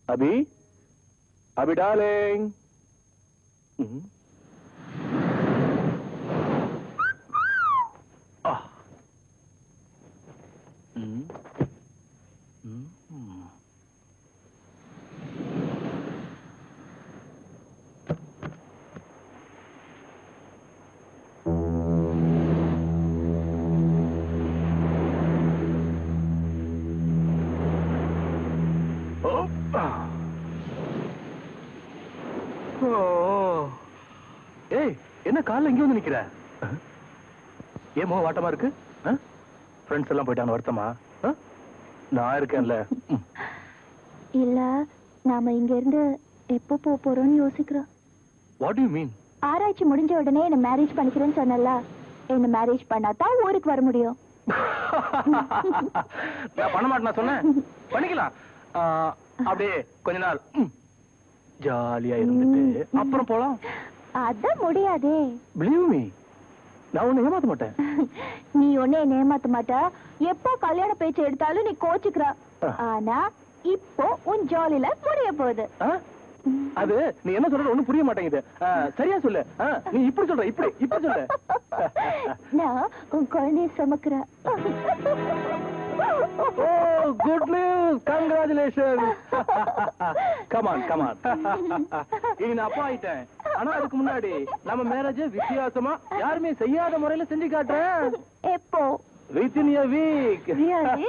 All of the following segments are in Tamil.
अभी अभी डार्लिंग என்ன காலைல இங்க வந்து நிக்கிற? ஏன் முகம் வாட்டமா இருக்கு? ஃப்ரெண்ட்ஸ் எல்லாம் போயிட்டாங்க, வருத்தமா? நான் இருக்கேன்ல. இல்ல, நாம இங்க இருந்து எப்போ போறோம்னு யோசிக்கிறோம். What to you mean? ஆராய்ச்சி முடிஞ்ச உடனே என்ன மேரேஜ் பண்ணிக்கிறேன்னு சொன்னல, என்ன மேரேஜ் பண்ணாதான் ஊருக்கு வர முடியும். நான் பண்ண மாட்டேன் சொன்னேன். பண்ணிக்கலாம். அப்படியே கொஞ்ச நாள் ஜாலியா இருந்துட்டு அப்புறம் போலாம். அதான் முடியாதே. பிலீவ் மீ, நான் உன்னை ஏமாத்த மாட்டேன். நீ ஒன்னே ஏமாத்த மாட்ட. எப்போ கல்யாண பேச்சு எடுத்தாலும் நீ கோச்சுக்கிற. ஆனா இப்போ உன் ஜாலி லைஃப் முடிய போகுது. அது நீ என்ன சொல்றது ஒண்ணும் புரிய மாட்டேங்குது. சரியா சொல்லு. நீ இப்படி சொல்ற, இப்படி சொல்லு. நான் உன் குழந்தைய சுமக்கிறேன். Oh, good news! Congratulations! Come on. இனி நான் அப்பா ஆயிட்டேன். ஆனா அதுக்கு முன்னாடி நம்ம மேரேஜ் வித்தியாசமா யாருமே செய்யாத முறையில செஞ்சு காட்டுறேன். எப்போ? Within a week. Really?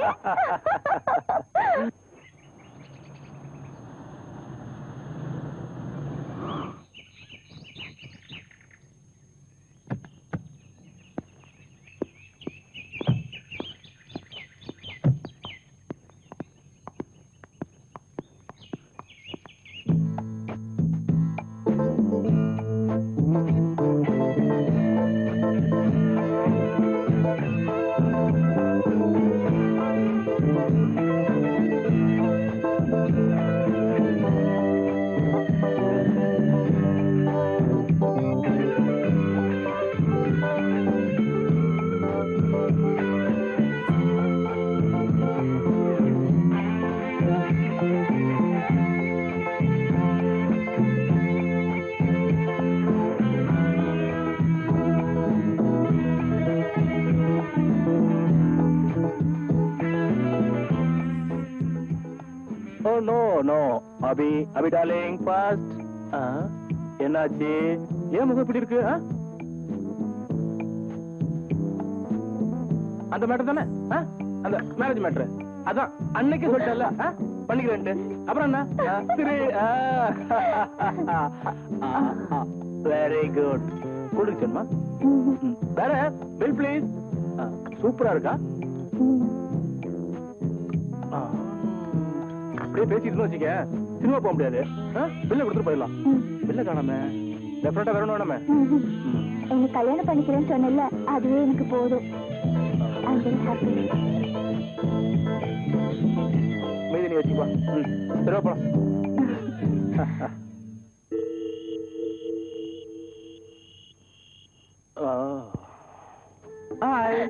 No. Abhi darling fast. என்னாச்சு? ஏன் முகம் இப்படி இருக்கு? அந்த மேட்டர் தானே? அந்த மேரேஜ் மேட்டர். அதான் அன்னைக்கு சொல்லிட்டல பண்ணிக்கிறேன்ட்டு. அப்புறம் என்ன? சரி. Very good. குடிச்சேன்மா. வேற பில் ப்ளீஸ். சூப்பரா இருக்கா? அப்படியே பேசிட்டு வச்சுக்க, சினிமா போக முடியாது. பில்ல கொடுத்துட்டு போயிடலாம். பில்ல காணாம டெஃபினட்டா வரணும் வேணாமே. என்ன கல்யாணம் பண்ணிக்கிறேன்னு சொன்னல, அதுவே எனக்கு போதும். மீதி நீ வச்சுப்பா. சரி போலாம். ஹாய்.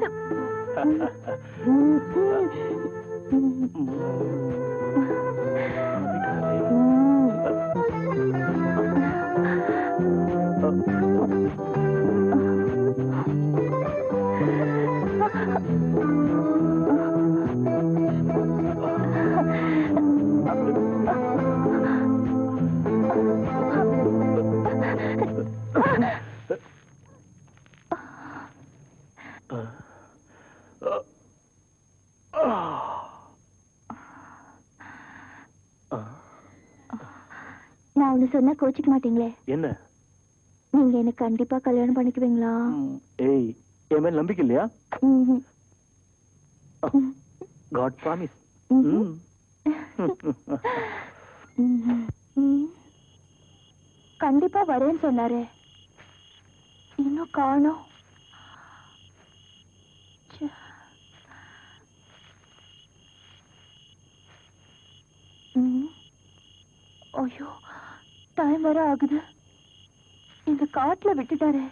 நான் ஒண்ணு சொன்னா கோச்சிக்க மாட்டீங்களே? என்ன? நீங்க என்ன கண்டிப்பா கல்யாணம் பண்ணிக்குவீங்களா? ஏய், என் மேல நம்பிக்கை இல்லையா? God promise. கண்டிப்பா வரேன்னு சொன்னாரே, இன்னும் காணோம். ஐயோ, டைம் வர ஆகுது. இந்த காட்டுல விட்டுட்டாரு.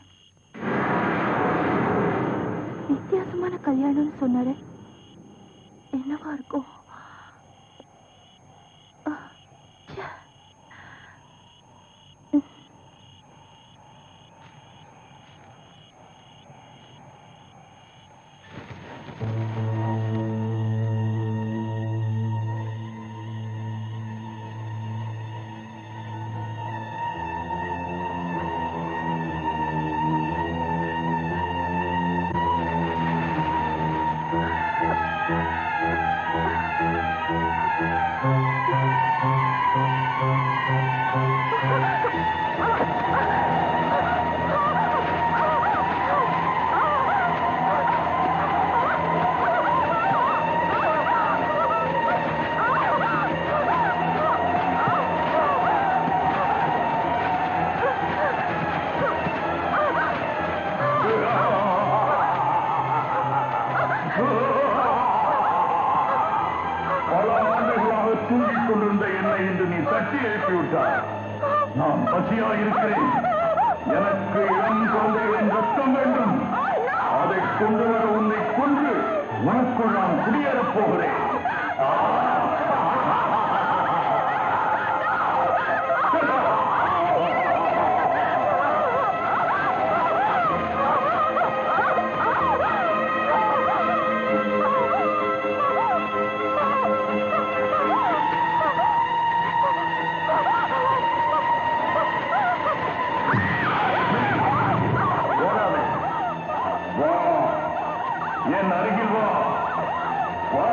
வித்தியாசமான கல்யாணம்னு சொன்னாரு. என்னவா இருக்கும்? கொண்டிருந்த என்னை இன்று நீ தட்டி எழுப்பிவிட்டாய். நான் பசியாக இருக்கிறேன். எனக்கு இளம் குழந்தைகளின் ரத்தம் வேண்டும். அதை கொண்டு வர உன்னை கொன்று உனக்குள் நான் குடியேறப் போகிறேன். என் அருகில் வா. வா.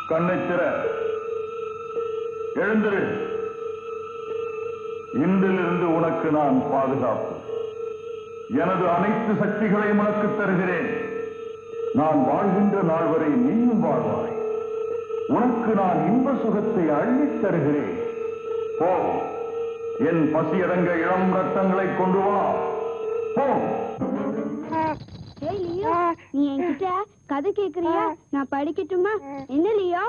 கண்ணைத் திற. எழுந்திரு. இன்றிலிருந்து உனக்கு நான் பாதுகாப்பு. எனது அனைத்து சக்திகளையும் உனக்கு தருகிறேன். நான் வாழ்கின்ற நாள் வரை நீயும் வாழ்வாய். உனக்கு நான் இன்ப சுகத்தை அள்ளித் தருகிறேன். போ. என் பசியடங்க இளம் ரத்தங்களை கொண்டு வா. போ. நீ என்கிட்ட கதை கேக்குறியா? நான் படிக்கட்டுமா? என்ன லியோ?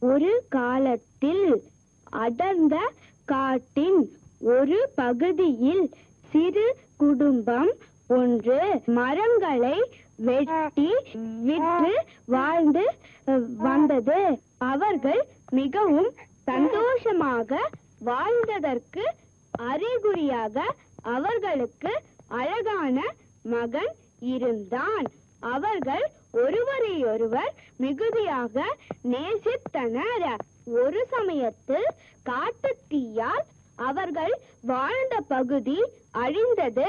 ஒரு காலத்தில் அடர்ந்த காட்டின் ஒரு பகுதியில் சிறு குடும்பம் ஒன்று மரங்களை வெட்டி விற்று வாழ்ந்து வந்தது. அவர்கள் மிகவும் சந்தோஷமாக வாழ்ந்ததற்கு அறிகுறியாக அவர்களுக்கு அழகான மகன் இருந்தான். அவர்கள் ஒருவரையொருவர் மிகுதியாக நேசித்தனர். ஒரு சமயத்தில் காட்டுத் தீயால் அவர்கள் வாழ்ந்த பகுதி அழிந்தது.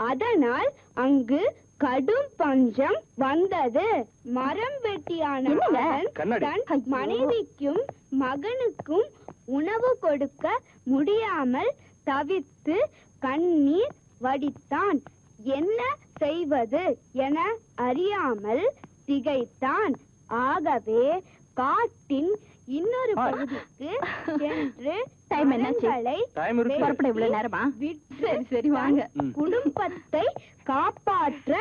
அதனால் அங்கு கடும் பஞ்சம் வந்தது. மரம் வெட்டியான தன் மனைவிக்கும் மகனுக்கும் உணவு கொடுக்க முடியாமல் தவித்து கண்ணீர் வடித்தான். என்ன செய்வது என அறியாமல் திகைத்தான். ஆகவே காட்டின் இன்னொரு பகுதிக்கு சென்று குடும்பத்தை காப்பாற்ற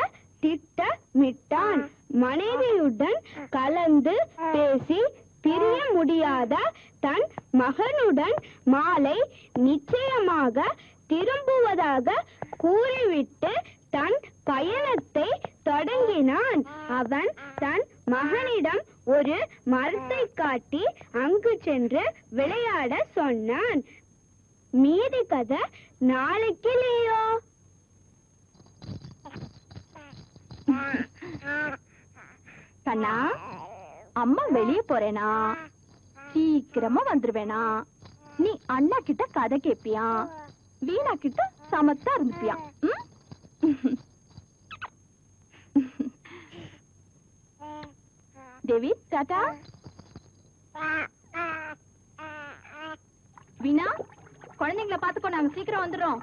திட்டமிட்டான். மனைவியுடன் கலந்து பேசி பிரிய முடியாத தன் மகனுடன் மாலை நிச்சயமாக திரும்புவதாக கூறிவிட்டு தன் பயணத்தை தொடங்கினான். அவன் தன் மகனிடம் ஒரு மரத்தை காட்டி அங்கு சென்று விளையாட சொன்னான். மீதி கதை நாளைக்கு லியோ. கண்ணா, அம்மா வெளியே போறேனா? சீக்கிரமா வந்துருவேனா? நீ அண்ணா கிட்ட கதை கேப்பியா? வீணா கிட்ட சமத்தா இருந்துப்பியா? தேவி, டாடா. வீணா, குழந்தைங்களை பாத்துக்கோ, நாங்க சீக்கிரம் வந்துடுறோம்.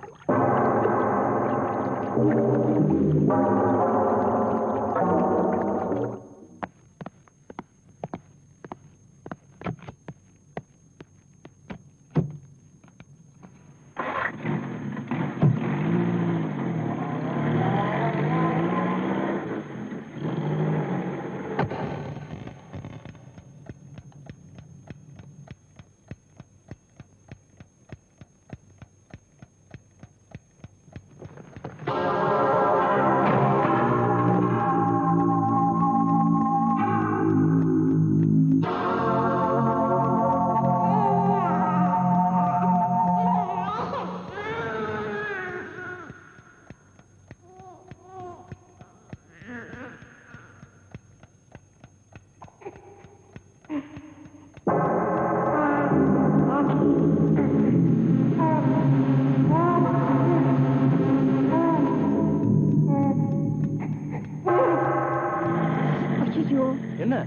என்ன?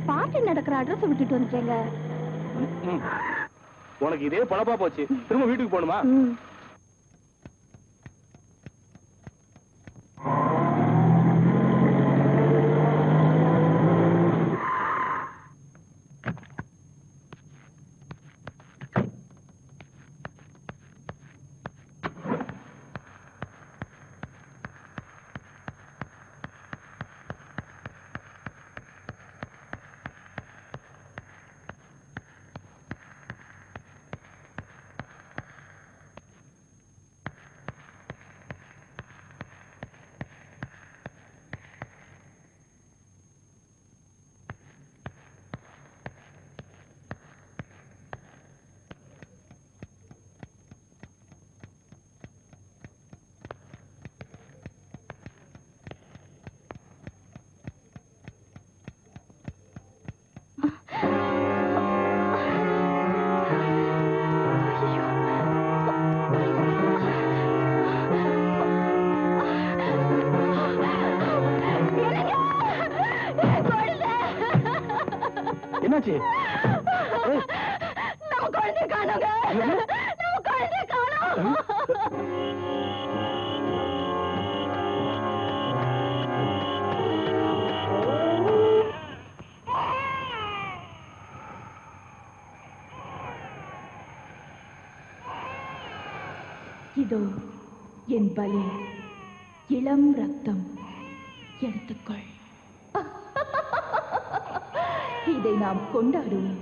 பார்ட்டி நடக்கிற அட்ரஸ் விட்டுட்டு வந்துட்டேங்க. உனக்கு இதே பழப்பா போச்சு. திரும்ப வீட்டுக்கு போகணுமா? என்னாச்சு? நம்ம குழந்தை காணோங்க. நம்ம குழந்தை காணோம். இதோ என் பலி, இளம் ரத்தம், எடுத்துக்கொள். இதை நாம் கொண்டாடுவோம்.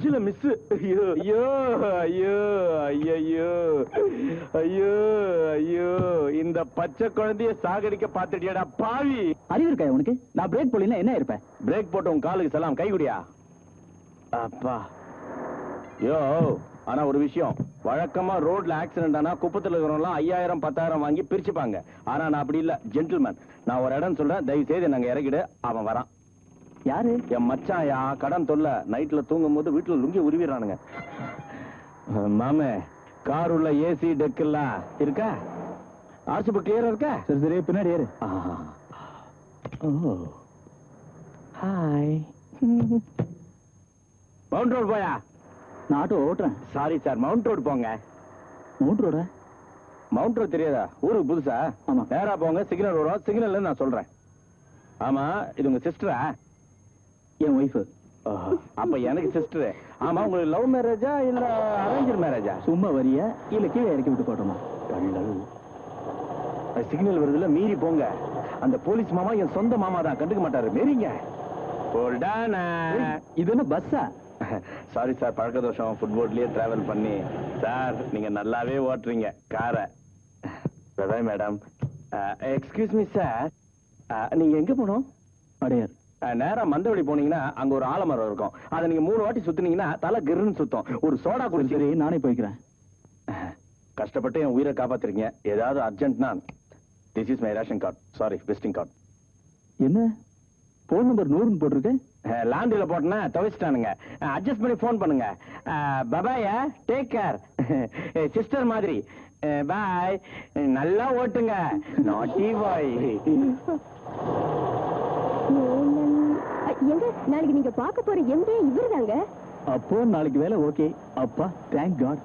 எட்ஜ்ல மிஸ். ஐயோ ஐயோ ஐயோ ஐயோ ஐயோ ஐயோ, இந்த பச்சை குழந்தைய சாகடிக்க பாத்துட்டியாடா பாவி. அறிவு இருக்கா உனக்கு? நான் பிரேக் போடலைன்னா என்ன இருப்பேன்? பிரேக் போட்டு உன் காலுக்கு சலாம், கை குடியா. அப்பா யோ, ஆனா ஒரு விஷயம், வழக்கமா ரோட்ல ஆக்சிடென்ட் ஆனா குப்பத்துல இருக்கிறவங்க 5000 10,000 வாங்கி பிரிச்சுப்பாங்க. ஆனா நான் அப்படி இல்ல, ஜென்டில்மேன். நான் ஒரு இடம் சொல்றேன், தயவு செய்து நாங்க இறக்கிடு. அவன் வரான். யாரு? என் மச்சான். யா கடன் தொல்ல. நைட்ல தூங்கும் போது வீட்டுல லுங்கி உருவிடுறானுங்க. மாமே, கார் உள்ள ஏசி டெக் எல்லாம் இருக்கா? ஆர்சிபு கிளியரா இருக்கா? சரி சரி, பின்னாடி ஏறு. ஓ ஹாய். மவுண்ட் ரோடு போயா? நான் ஆட்டோ ஓட்டுறேன். சாரி சார், மவுண்ட் ரோடு போங்க. மவுண்ட் ரோட? மவுண்ட் ரோடு தெரியாதா? ஊருக்கு புதுசா? ஆமா. நேரா போங்க, சிக்னல் வரும். சிக்னல்ல நான் சொல்றேன். ஆமா, இது உங்க சிஸ்டரா? என் ஒய்ஃபு. அப்ப எனக்கு சிஸ்டர். ஆமா, உங்களுக்கு லவ் மேரேஜா இல்ல அரேஞ்ச் மேரேஜா? சும்மா வரியா இல்ல கீழே இறக்கி விட்டு போட்டோமா? சிக்னல் வருதுல, மீறி போங்க. அந்த போலீஸ் மாமா என் சொந்த மாமா தான், கண்டுக்க மாட்டாரு. மீறிங்க. இது என்ன பஸ்ஸா? சாரி சார், பழக்க தோஷம். ஃபுட்போர்ட்லயே டிராவல் பண்ணி. சார், நீங்க நல்லாவே ஓட்டுறீங்க காரை. மேடம், எக்ஸ்கியூஸ் மீ சார், நீங்க எங்க போனோம்? அடையார். நேரா மந்தவெளி போனீங்கன்னா அங்க ஒரு ஆலமரம் இருக்கும். அதை நீங்க 3 வாட்டி சுத்துனீங்கன்னா தலை கிருன்னு சுத்தம். ஒரு சோடா குடிச்சு. சரி, நானே போய்க்கிறேன். கஷ்டப்பட்டு என் உயிரை காப்பாத்துறீங்க. ஏதாவது அர்ஜென்ட்னா this is my ration card. Sorry, visiting card. என்ன போன் நம்பர் 100 போட்டிருக்கு? லாண்டரியில போட்டேன்னா துவைச்சிட்டானுங்க. அட்ஜஸ்ட் பண்ணி போன் பண்ணுங்க. பபாய, டேக் கேர். சிஸ்டர் மாதிரி. பாய். நல்லா ஓட்டுங்க. நாட்டி பாய். எங்க நாளைக்கு நீங்க பார்க்க போற எம்டி இவருதாங்க. அப்போ நாளைக்கு வேலை ஓகே. அப்பா, thank God.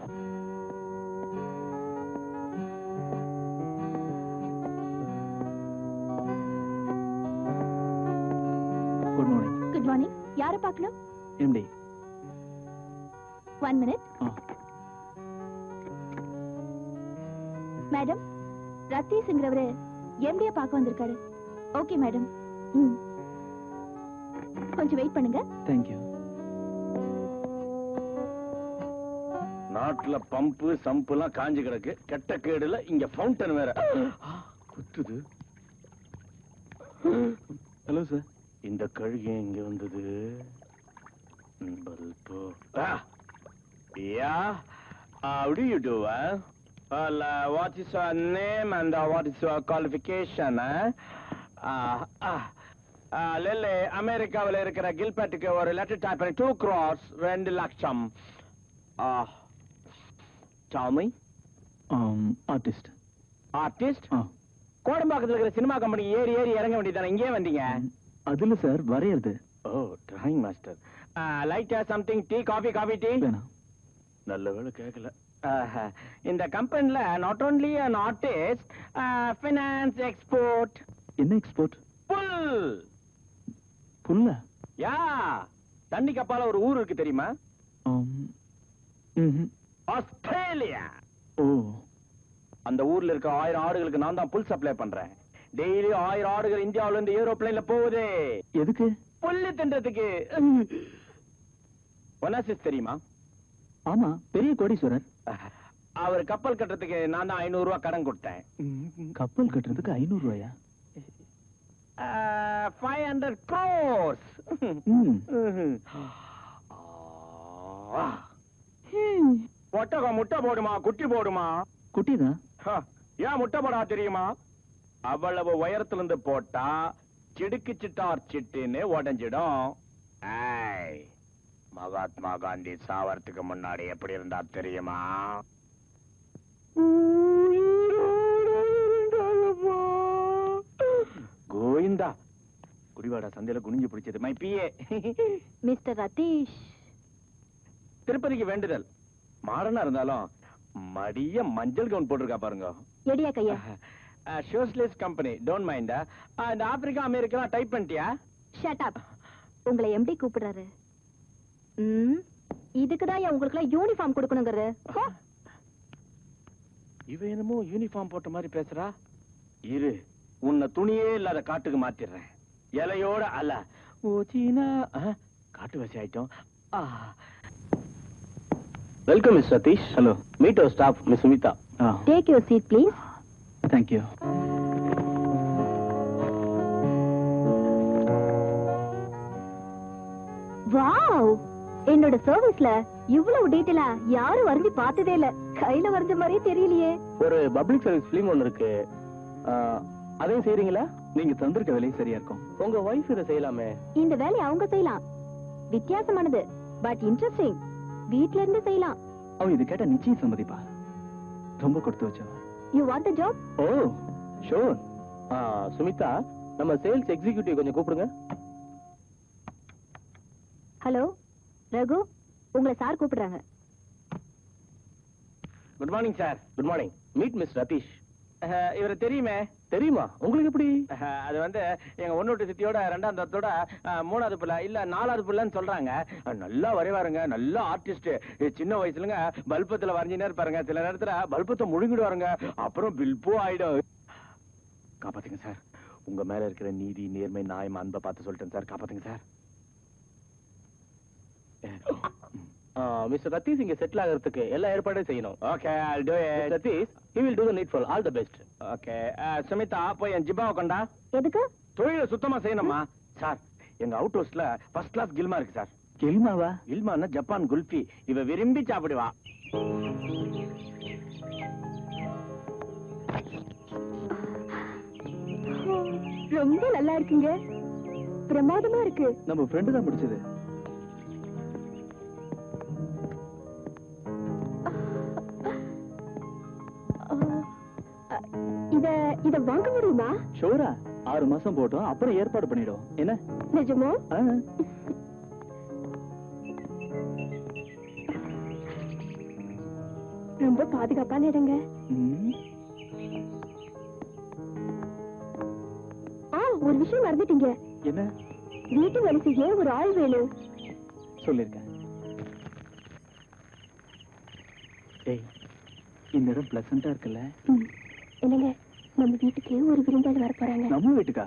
Good morning. Good morning. யார பார்க்கணும்? எம்டி. 1 minute. மேடம், ரத்தீஷ்ங்கிறவரு எம்டியை பார்க்க வந்திருக்காரு. Okay madam. கொஞ்சம் வெயிட் பண்ணுங்க. Thank you. நாட்டுல பம்பு சம்பு எல்லாம் காஞ்சு கிடக்கு. கெட்ட கேடுல இங்க ஃபவுண்டன் வேற குத்துது. Hello sir. இந்த கழுகு இங்க வந்தது. How do you do? What is your name and what is your qualification? லெல்லே, அமெரிக்காவில் இருக்கிற கில்பர்ட்டுக்கு ஒரு லெட்டர் டைப் பண்ணி 2 crores 2 லட்சம். Tell me. ஆர்டிஸ்ட். ஆர்டிஸ்ட்? கோடம்பாக்கத்தில் இருக்கிற சினிமா கம்பெனி ஏறி இறங்க வேண்டியதானே, இங்கே வந்தீங்க? அதுல சார் வரையறது. Oh, drawing master. Like something tea, coffee tea? வேணாம். நல்ல வேளை கேட்கல. இந்த கம்பெனில not only an artist, finance, export. என்ன எக்ஸ்போர்ட்? புல்ல? யா, தண்ணி கப்பால ஒரு ஊர் இருக்கு தெரியுமா? ஆஸ்திரேலியா. ஓ. அந்த ஊர்ல இருக்க 1000 ஆடுகளுக்கு நான் தான் புல் சப்ளை பண்றேன். டெய்லி 1000 ஆடுகள் இந்தியாவில இருந்து ஏரோப்ளேன்ல போகுது. எதுக்கு? புல்லு தின்றதுக்கு. ஒனாசிஸ் தெரியுமா? ஆமா, பெரிய கோடீஸ்வரர். அவர் கப்பல் கட்டுறதுக்கு நான் தான் 500 ரூபாய் கடன் கொடுத்தேன். கப்பல் கட்டுறதுக்கு 500 ரூபாயா? 500 crores. ஒட்டகம் முட்டை போடுமா, குட்டி போடுமா? குட்டிதான். ஏன் முட்டை போடா தெரியுமா? அவ்வளவு உயரத்துல இருந்து போட்டா சிடுக்கு சிட்டார் சிட்டுன்னு உடஞ்சிடும். மகாத்மா காந்தி சாவறதுக்கு முன்னாடி எப்படி இருந்தா தெரியுமா? கோவிந்தா, குடிவாடா சந்தையில குனிஞ்சு பிடிச்சது. My PA mister Ratheesh. திருப்பதிக்கு வேண்டுதல். மாடனா இருந்தாலும் மடிய மஞ்சள் கவுன் போட்டிருக்கா பாருங்க. எடியா கையா. Socialist company, don't mind. இந்த ஆப்பிரிக்கா அமெரிக்கா டைப் பண்ணிட்டியா? Shut up. உங்களை எம்டி கூப்பிடுறாரு. இதுக்குதான் உங்களுக்கு யூனிஃபார்ம் கொடுக்கணுங்கிறது. இவ என்னமோ யூனிஃபார்ம் போட்ட மாதிரி பேசுறா. இரு, உன்னை துணியே இல்லாத காட்டுக்கு மாத்திடுறேன். இலையோட அல்ல. ஓ சீனா, காட்டு வசி ஆயிட்டோம். Welcome miss Satheesh. Hello. Meet our staff miss Sumitha. Take your seat please. Thank you. Wow, என்னோட சர்வீஸ்ல இவ்வளவு டீடைலா யாரும் வரைஞ்சு பார்த்ததே இல்ல. கையில வரைஞ்ச மாதிரியே தெரியலையே. ஒரு பப்ளிக் சர்வீஸ் ஃபிலிம் ஒன்று இருக்கு, அதையும் செய்றீங்களா? நீங்க தந்திருக்க வேலையும் சரியா இருக்கும். உங்க வைஃப் இதை செய்யலாமே. இந்த வேலையை அவங்க செய்யலாம். வித்தியாசமானது பட் இன்ட்ரெஸ்டிங். வீட்ல இருந்து செய்யலாம். அவ இது கேட்டா நிச்சயம் சம்மதிப்பா. ரொம்ப கொடுத்து வச்சா. You want the job? Oh sure. Sumitha, நம்ம சேல்ஸ் எக்ஸிகியூட்டிவ் கொஞ்சம் கூப்பிடுங்க. ஹலோ ரகு, உங்களை சார் கூப்பிடுறாங்க. Good morning sir. Good morning. Meet miss Ratheesh. இவரை தெரியுமே. தெரியுமா? உங்களுக்கு எப்படி? அது வந்து எங்க ஒன்னோட்டு சித்தியோட 2ஆம் தரத்தோட 3வது பிள்ளை இல்ல 4வது பிள்ளைன்னு சொல்றாங்க. நல்லா வரைவாருங்க, நல்ல ஆர்டிஸ்ட். சின்ன வயசுலங்க பல்பத்துல வரைஞ்சினே இருப்பாருங்க. சில நேரத்துல பல்பத்தை முழுங்கிடுவாருங்க. அப்புறம் பில்போ ஆயிடும். காப்பாத்துங்க சார். உங்க மேல இருக்கிற நீதி, நேர்மை, நியாயம், அன்பை பார்த்து சொல்லிட்டேன் சார். காப்பாத்துங்க சார். மிஸ்டர் ரத்தீஷ் இங்க செட்டில் ஆகிறதுக்கு எல்லா ஏற்பாடும் செய்யணும். Okay, I'll do it. Ratheesh, he will do the needful. All the best. Okay. Sumitha, போய் என் ஜிப்பாவை கொண்டா. எதுக்கு? தொழிலை சுத்தமா செய்யணுமா? சார், எங்க அவுட் ஹவுஸ்ல ஃபர்ஸ்ட் கிளாஸ் கில்மா இருக்கு சார். கெல்மாவா? கில்மான்னா ஜப்பான் குல்ஃபி. இவ விரும்பி சாப்பிடுவா. ரொம்ப நல்லா இருக்குங்க. பிரமாதமா இருக்கு. நம்ம ஃப்ரெண்டு தான் முடிச்சது. இத வாங்க முடியுமா? ஷோரா. 6 மாசம் போட்டோம், அப்புறம் ஏற்பாடு பண்ணிடுவோம். என்ன நிஜமா? ரொம்ப பாதுகாப்பான இடங்க. ஒரு விஷயம் மறந்துட்டீங்க. என்ன? வீட்டு வேலை செய்ய ஒரு ஆள் வேணும். சொல்லிருக்கேன். ஏய், இந்த இடம் பிளசண்டா இருக்குல்ல? என்னங்க, நம்ம வீட்டுக்கு ஒரு விருந்தாளி வர போறாங்க. நம்ம வீட்டுக்கா?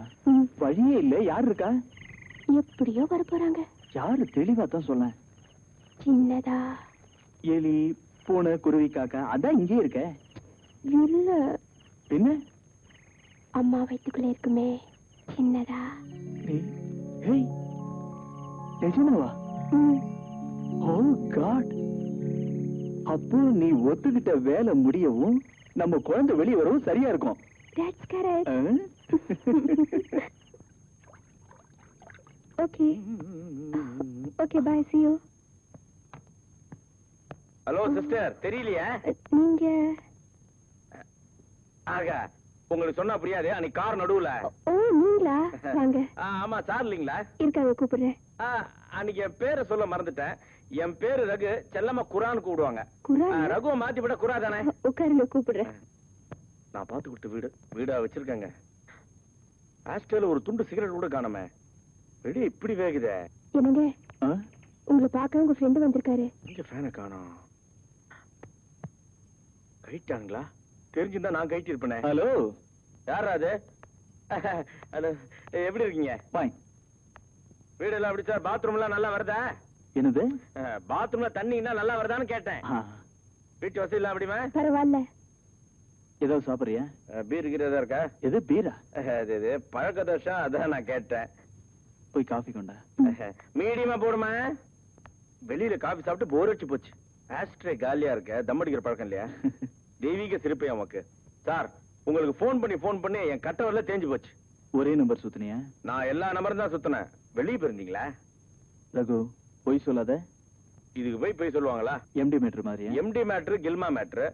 வழியே இல்ல. யார் இருக்கா? எப்படியோ வர போறாங்க. யாரு? தெளிவா தான் சொல்ல. சின்னதா. எலி, பூனை, குருவி, காக்கா அதான் இங்கே இருக்க. இல்ல. என்ன? அம்மா வயித்துக்குள்ள இருக்குமே, சின்னதா. ஏய், நிஜமாவா? ஓ காட். அப்போ நீ ஒத்துக்கிட்ட வேலை முடியவும் நம்ம குழந்தை வெளியே வரவும் சரியா இருக்கும். That's correct. Okay. Okay, bye. See you. Hello sister, தெரியலையா? நீங்க ஆகா, உங்களுக்கு சொன்னா புரியாது. அன்னைக்கு கார் நடுவுல. ஓ, நீங்களா? வாங்க. ஆமா, சார் இல்லீங்களா? இருக்காங்க, கூப்பிடுறேன். அன்னைக்கு என் பேரை சொல்ல மறந்துட்டேன். என் பேரு ரகு. செல்லம்மா குரான் கூப்பிடுவாங்க. குரான்? ரகுவை மாத்தி விட குரா தானே. உட்காருங்க, கூப்பிடுறேன். நான் பார்த்து கொடுத்த வீடா வச்சிருக்காங்க. ஆஸ்ட்ரேல ஒரு துண்டு சிகரெட் கூட காணுமே. வெளியே இப்படி வேகுதே. என்னங்க, உங்களை பார்க்க உங்க ஃப்ரெண்டு வந்திருக்காரு. இங்க ஃபேனை காணோம். கைட்டாங்களா? தெரிஞ்சிருந்தா நான் கைட்டி இருப்பேனே. ஹலோ, யாரா அது? ஹலோ, எப்படி இருக்கீங்க? ஃபைன். வீடெல்லாம் எப்படி சார்? பாத்ரூம் எல்லாம் நல்லா வருதா? என்னது? பாத்ரூம்ல தண்ணின்னா நல்லா வருதான்னு கேட்டேன். வீட்டு வசதி எல்லாம் எப்படிமா? பரவாயில்ல. ஏதாவது சாப்பிடுறியா? பீர் இருக்கிறதா இருக்கா? எது பீரா? இது பழக்க தோஷம், அதான் நான் கேட்டேன். போய் காஃபி கொண்டா. மீடியமா போடுமா? வெளியில காபி சாப்பிட்டு போர் அடிச்சு போச்சு. ஆஸ்ட்ரே காலியா இருக்க. தம் அடிக்கிற பழக்கம் இல்லையா? தெய்வீக சிரிப்பை நமக்கு. சார், உங்களுக்கு போன் பண்ணி என் கட்டவரில் தேஞ்சு போச்சு. ஒரே நம்பர் சுத்தினியா? நான் எல்லா நம்பரும் தான் சுத்தினேன். வெளியே போயிருந்தீங்களா? ரகு, பொய் சொல்லாத. இதுக்கு போய் சொல்லுவாங்களா? எம்டி மேட்ரு மாதிரியா? எம்டி மேட்ரு, கில்மா மேட்ரு,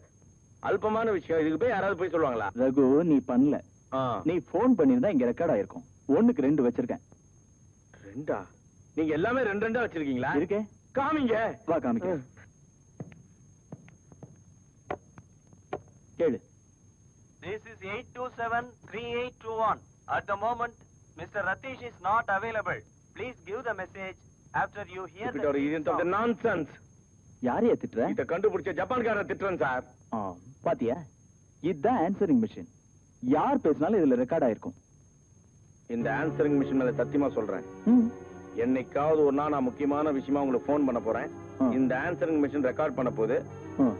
அல்பமான விஷயம். இதுக்கு போய் யாராவது போய் சொல்லுவாங்களா? ரகு, நீ பண்ணல. நீ போன் பண்ணிருந்தா இங்க ரெக்கார்ட் ஆயிருக்கும். 1க்கு 2 வச்சிருக்கேன். 2ஆ? நீங்க எல்லாமே 2 வச்சிருக்கீங்களா? இருக்கே. காமிங்க. வா காமிக்க. கேளு. This is 8273821. At the moment, Mr. Ratish is not available. Please give the message after you hear the nonsense. யாரையா திட்டுற? இத கண்டுபிடிச்ச ஜப்பான்காரரை திட்டுறேன் சார். பாத்தியா? இதுதான் ஆன்சரிங் மிஷின். யார் பேசினாலும் இதுல ரெக்கார்ட் ஆயிருக்கும். இந்த ஆன்சரிங் மிஷின் மேல சத்தியமா சொல்றேன். என்னைக்காவது ஒரு நாள் நான் முக்கியமான விஷயமா உங்களுக்கு போன் பண்ண போறேன். இந்த ஆன்சரிங் மிஷின் ரெக்கார்ட் பண்ண போது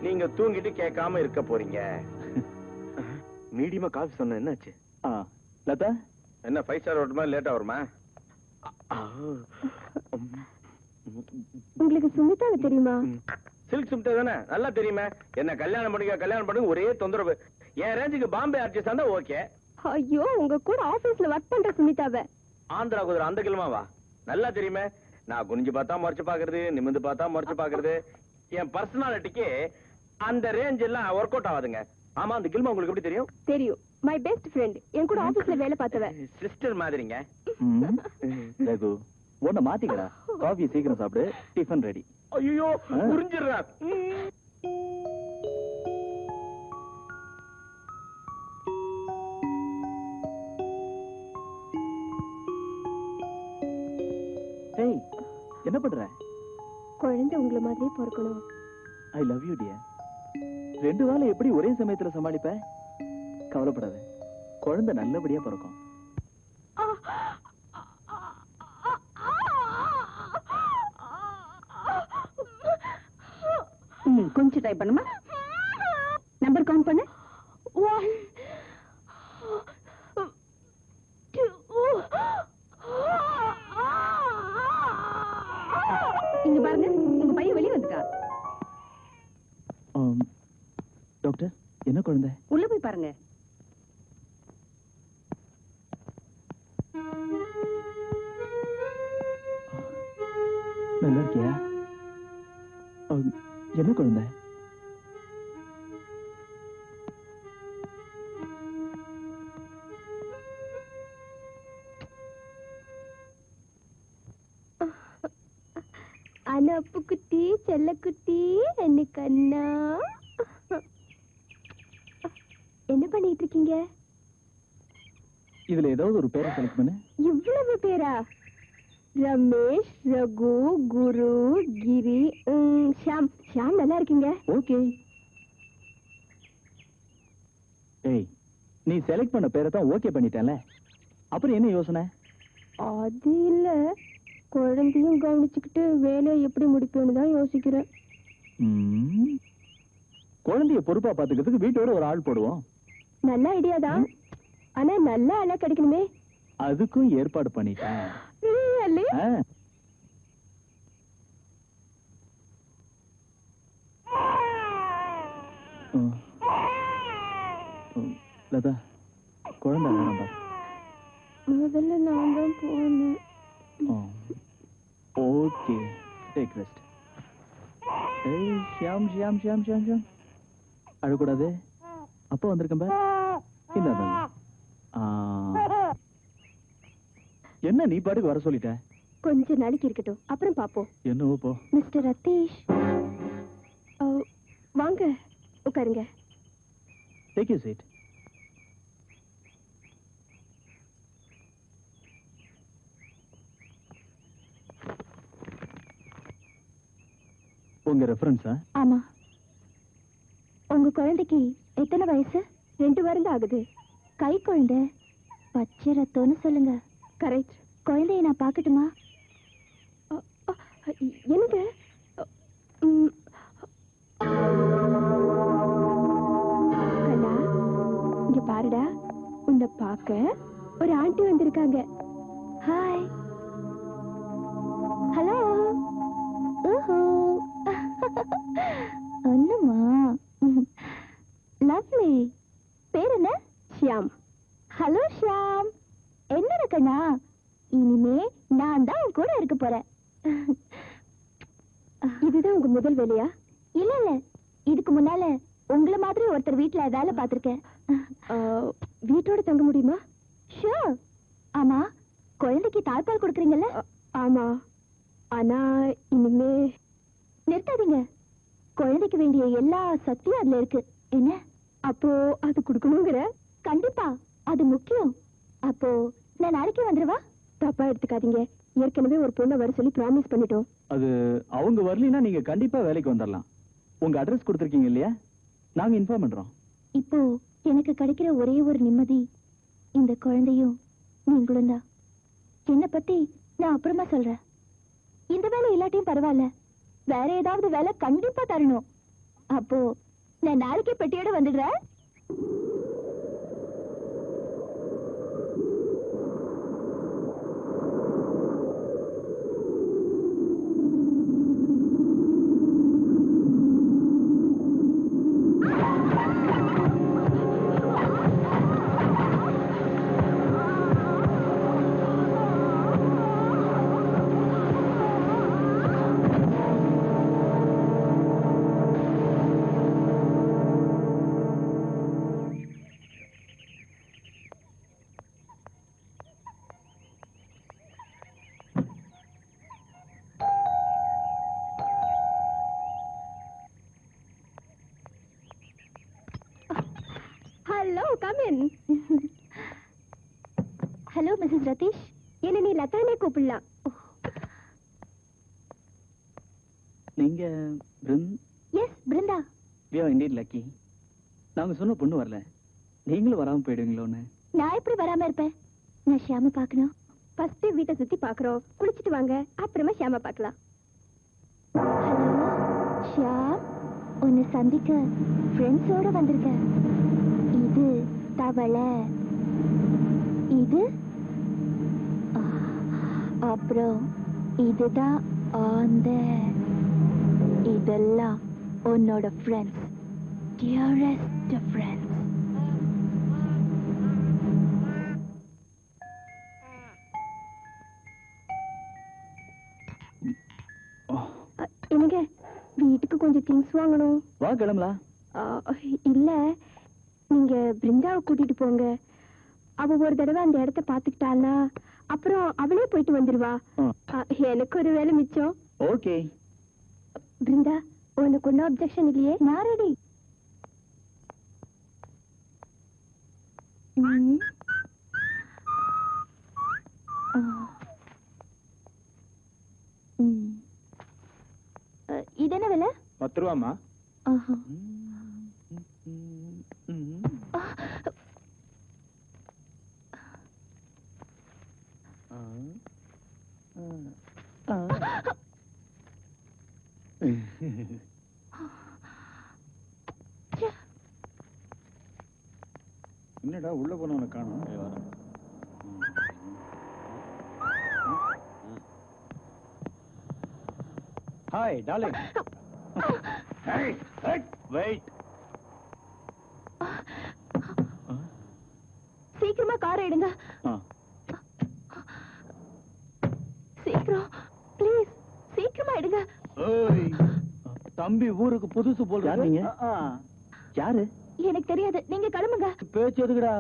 நீங்க தூங்கிட்டு கேட்காம இருக்க போறீங்க. மீடியமா காஃபி சொன்ன என்னாச்சு? லதா என்ன 5 ஸ்டார் ஹோட்டல் மாதிரி லேட்டா வருமா? உங்களுக்கு சுமிதாவை தெரியுமா? சில்க் சுமிதா தானே, நல்லா தெரியுமே. என்ன கல்யாணம் பண்ணுங்க ஒரே தொந்தரவு. என் ரேஞ்சுக்கு பாம்பே ஆர்டிஸ்ட் இருந்தா ஓகே. ஐயோ, உங்க கூட ஆபீஸ்ல ஒர்க் பண்ற சுமிதாவை. ஆந்திரா குதிரை அந்த கிழமாவா? நல்லா தெரியுமே. நான் குனிஞ்சு பார்த்தா முறைச்சு பாக்குறது, நிமிந்து பார்த்தா முறைச்சு பாக்குறது. என் பர்சனாலிட்டிக்கு அந்த ரேஞ்ச் எல்லாம் ஒர்க் அவுட் ஆகாதுங்க. ஆமா, அந்த கில்மா உங்களுக்கு எப்படி தெரியும்? தெரியும், மை பெஸ்ட் ஃப்ரெண்ட். என் கூட ஆபீஸ்ல வேலை பார்த்தவ. சிஸ்டர் மாதிரிங்க. ரகு ஒண்ணு மாத்திக்கடா. காஃபி சீக்கிரம் சாப்பிடு, டிஃபன் ரெடி. ஐயோ, புரிஞ்சிடுறா. ஏய், என்ன பண்ற? குழந்தை உங்களை மாதிரியே பிறக்கணும். I love you dear. 2 வேளை எப்படி ஒரே சமயத்துல சமாளிப்ப? கவலைப்படாத, குழந்தை நல்லபடியா பிறக்கும். கொஞ்சம் டைப் பண்ணுமா? நம்பர் கவுண்ட் பண்ணு. 1 2. இங்க பாருங்க, உங்க பையன் வெளியே வந்துட்டா. டாக்டர், என்ன குழந்தை? உள்ள போய் பாருங்க. நல்லா இருக்கியா? என்ன குழந்தை? அனப்பு குட்டி, செல்ல குட்டி, என்ன கண்ணா. என்ன பண்ணிட்டு இருக்கீங்க? இதுல ஏதாவது ஒரு பேரை செலக்ட் பண்ணு. இவ்வளவு பேரா? ரமேஷ், ரகு, குரு, கிரி, ஷாம். ஷாம் நல்லா இருக்கீங்க. ஓகே. ஏய், நீ செலக்ட் பண்ண பேரை தான் ஓகே பண்ணிட்டேன்ல, அப்புறம் என்ன யோசனை? அது இல்ல, குழந்தையும் கவனிச்சுக்கிட்டு வேலையை எப்படி முடிப்பேன்னு தான் யோசிக்கிறேன். குழந்தைய பொறுப்பா பாத்துக்கிறதுக்கு வீட்டோட ஒரு ஆள் போடுவோம். நல்ல ஐடியா தான், ஆனா நல்ல ஆளா கிடைக்கணுமே. அதுக்கும் ஏற்பாடு பண்ணிட்டேன். Really? லதா, குழந்தை வேண்டாம். முதல்ல நான் தான் போனேன். Okay, take rest. ஏய் ஷியாம் ஷியாம் ஷியாம் ஷியாம் ஷியாம், அழக்கூடாது. அப்பா வந்திருக்கேன் பார். என்ன நீ பாட்டுக்கு வர சொல்லிட்ட? கொஞ்ச நாளைக்கு இருக்கட்டும், அப்புறம் பாப்போம். என்னவோ போ. மிஸ்டர் ரத்தீஷ், வாங்க உட்காருங்க. Take you seat. உங்க ரெஃபரன்ஸா? ஆமா. உங்க குழந்தைக்கு எத்தனை வயசு? 2 வாரம் தான் ஆகுது. கை குழந்தை, பச்சை ரத்தம்னு சொல்லுங்க. கரெக்ட். குழந்தைய நான் பார்க்கட்டுமா? எனக்கு கண்ணா, இங்க பாருடா, உன்னை பார்க்க ஒரு ஆண்டி வந்திருக்காங்க. ஹாய். ஹலோ. ஒண்ணுமா? லவ்லி. பேர் என்ன? ஷியாம். ஹலோ ஷியாம். என்னடா கண்ணா, இனிமே நான் தான் உன் கூட இருக்க போறேன். இதுதான் உங்க முதல் வேலையா? இல்ல இல்ல, இதுக்கு முன்னால உங்களை மாதிரி ஒருத்தர் வீட்டுல வேலை பார்த்திருக்கேன். வீட்டோட தங்க முடியுமா? ஷூர். ஆமா, குழந்தைக்கு தாய்ப்பால் கொடுக்குறீங்கல்ல? ஆமா, ஆனா இனிமே நிறுத்தாதீங்க. குழந்தைக்கு வேண்டிய எல்லா சக்தியும் அதுல இருக்கு. என்ன அப்போ அது கொடுக்கணுங்கிற? கண்டிப்பா, அது முக்கியம். அப்போ நான் நாளைக்கே வந்துருவா? தப்பா எடுத்துக்காதீங்க, ஏற்கனவே ஒரு பொண்ணை வர சொல்லி ப்ராமிஸ் பண்ணிட்டோம். அது அவங்க வரலினா நீங்க கண்டிப்பா வேலைக்கு வந்துடலாம். உங்க அட்ரஸ் கொடுத்துருக்கீங்க இல்லையா? நாங்க இன்ஃபார்ம் பண்றோம். இப்போ எனக்கு கிடைக்கிற ஒரே ஒரு நிம்மதி இந்த குழந்தையும் நீங்களும் தான். என்ன பத்தி நான் அப்புறமா சொல்றேன். இந்த வேலை இல்லாட்டியும் பரவாயில்ல, வேற ஏதாவது வேலை கண்டிப்பா தரணும். அப்போ நான் நாளைக்கே பெட்டியோட வந்துடுறேன். Hello, come in. Hello missus Ratheesh. என்ன நீ லதானே கூப்பிடலாம். நீங்க S Brinda. we are indeed lucky. நாங்க சொன்ன பொண்ணு வரல, நீங்களும் வராம போயிடுவீங்களோன்னு. நான் எப்படி வராம இருப்பேன்? நான் ஷியாம பார்க்கணும். ஃபர்ஸ்ட் வீட்டை சுத்தி பாக்குறோம், குளிச்சிட்டு வாங்க, அப்புறமா ஷியாம பார்க்கலாம். ஹலோ ஷியாம், உன்னை சந்திக்க ஃப்ரெண்ட்ஸோட வந்திருக்கேன். இது தவளை, இது அப்புறம் இதுதான் ஆந்த. இதெல்லாம் உன்னோட ஃப்ரெண்ட்ஸ், டியரஸ்ட் ஃப்ரெண்ட்ஸ். எனக்கு வீட்டுக்கு கொஞ்சம் திங்ஸ் வாங்கணும். வா கிளம்பலாம். இல்ல, நீங்க பிருந்தாவை கூட்டிட்டு போங்க. அவ ஒரு தடவை அந்த இடத்த பாத்துக்கிட்டாளா, அப்புறம் அவளே போயிட்டு வந்துருவா. எனக்கு ஒரு வேலை மிச்சம். ஓகே பிருந்தா, உனக்கு ஒன்னும் அப்செக்ஷன் இல்லையே? நான் ரெடி. இது என்ன விலை? 10 ரூபாமா? ஆஹா. என்னடா உள்ள போனவனை காணோம். Hi darling. வெயிட். சீக்கிரமா காரை எடுங்க. சீக்கிரம் ப்ளீஸ், சீக்கிரமா எடுங்க. தம்பி ஊருக்கு புதுசு போல் யார் நீங்க? யாரு? எனக்கு தெரியாது, நீங்க கிளம்புங்க. பேச்சு எதுக்குடா?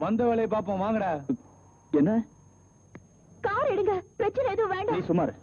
வந்த வேலையை பாப்போம், வாங்கடா. என்ன? கார் எடுங்க, பிரச்சனை எதுவும் நீ வேண்டாம். சுமார்.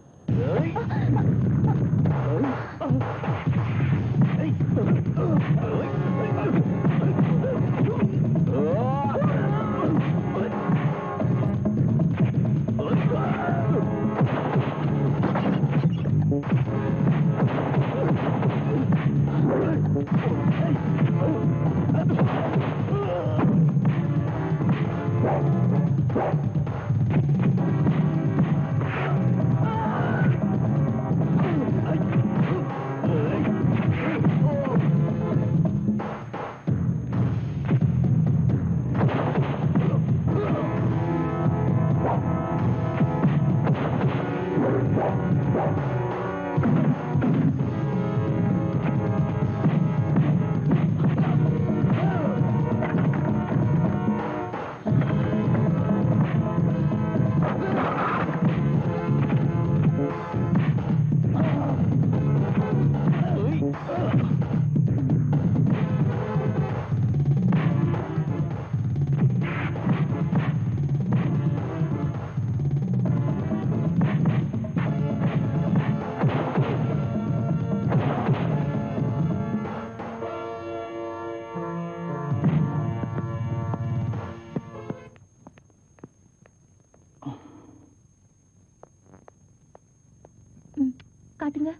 காட்டுங்க.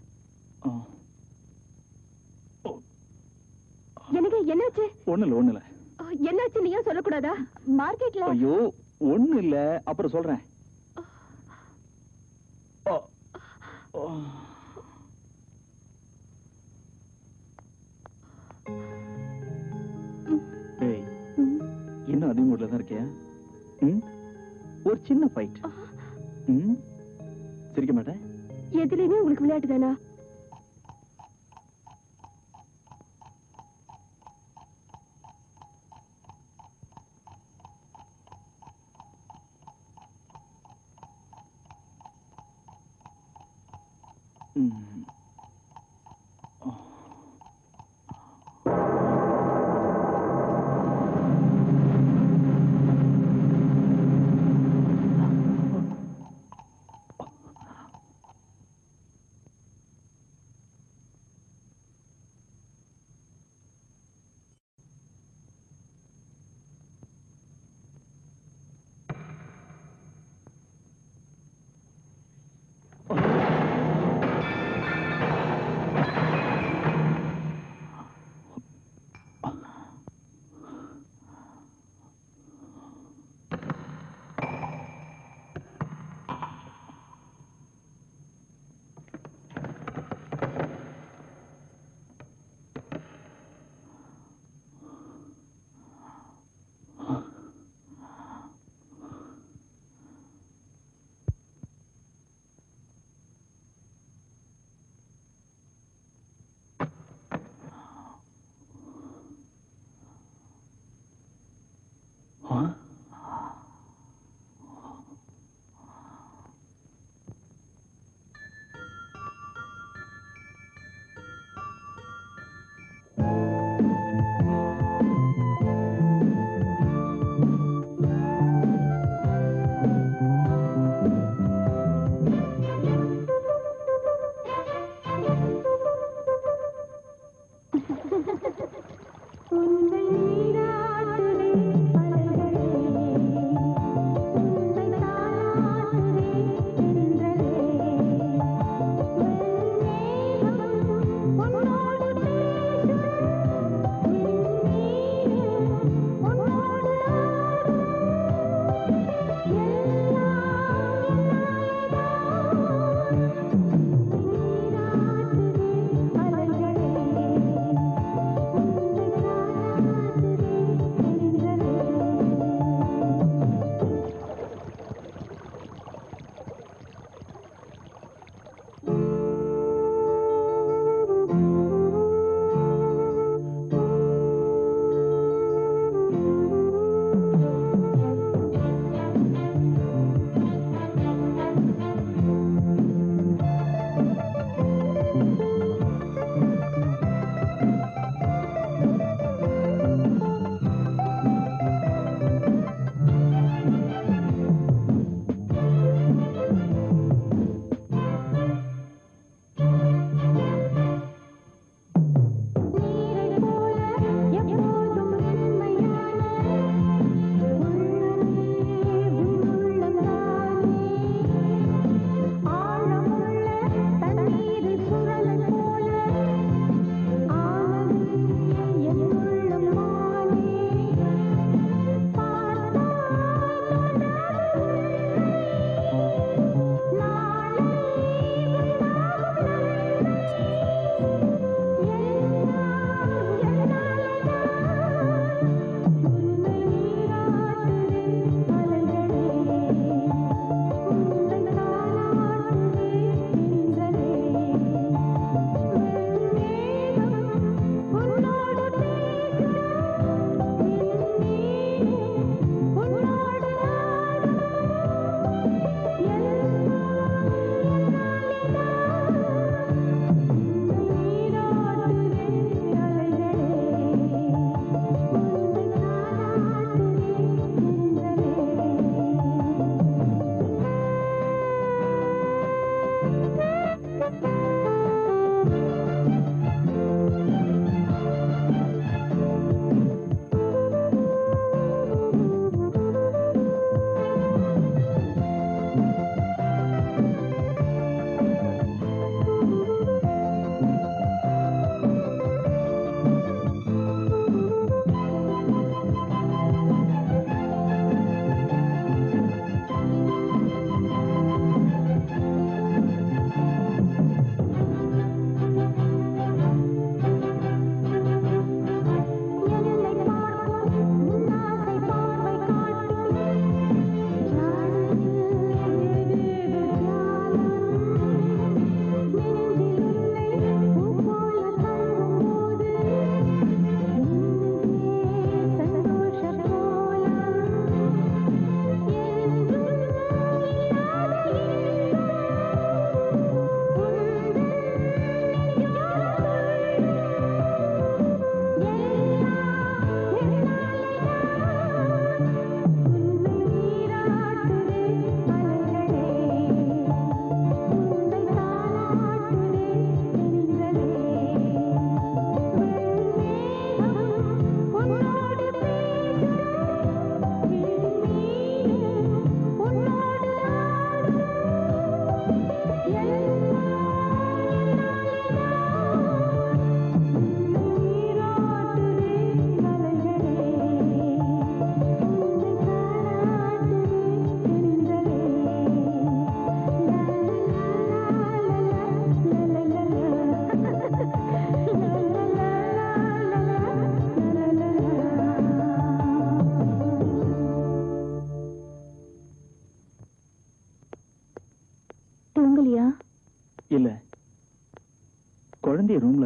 எனக்கு என்னாச்சு? ஒண்ணு இல்ல. என்னாச்சு நீ ஏன் சொல்லக்கூடாதா? மார்க்கெட்ல. ஐயோ ஒண்ணு இல்ல, அப்புறம் சொல்றேன். ஃபன்னி மூட்ல தான் இருக்கியா? ஒரு சின்ன ஃபைட். சிரிக்க மாட்டேன். எதுலயுமே உங்களுக்கு விளையாட்டு தானா?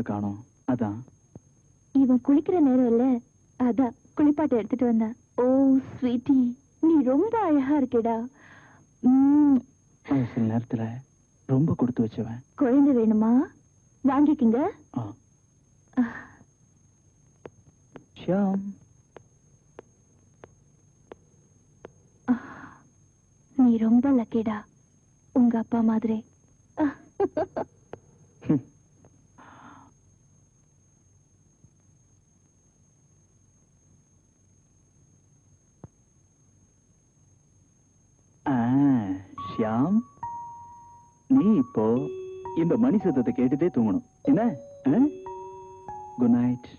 காணோம். அதான். இவன் குளிக்கிற நேரம் இல்ல, அதான் குளிப்பாட்டை எடுத்துட்டு வந்தேன். ஓ ஸ்வீட்டி, நீ ரொம்ப அழகா இருக்கேடா. சில நேரத்துல ரொம்ப கொடுத்து வச்சவன். குழந்தை வேணுமா? வாங்கிக்கங்க. ஷியாம், நீ ரொம்ப லக்கிடா, உங்க அப்பா மாதிரி. ஷியாம், நீ இப்போ இந்த மணி சத்தத்தை கேட்டுட்டே தூங்கணும். என்ன? Good night.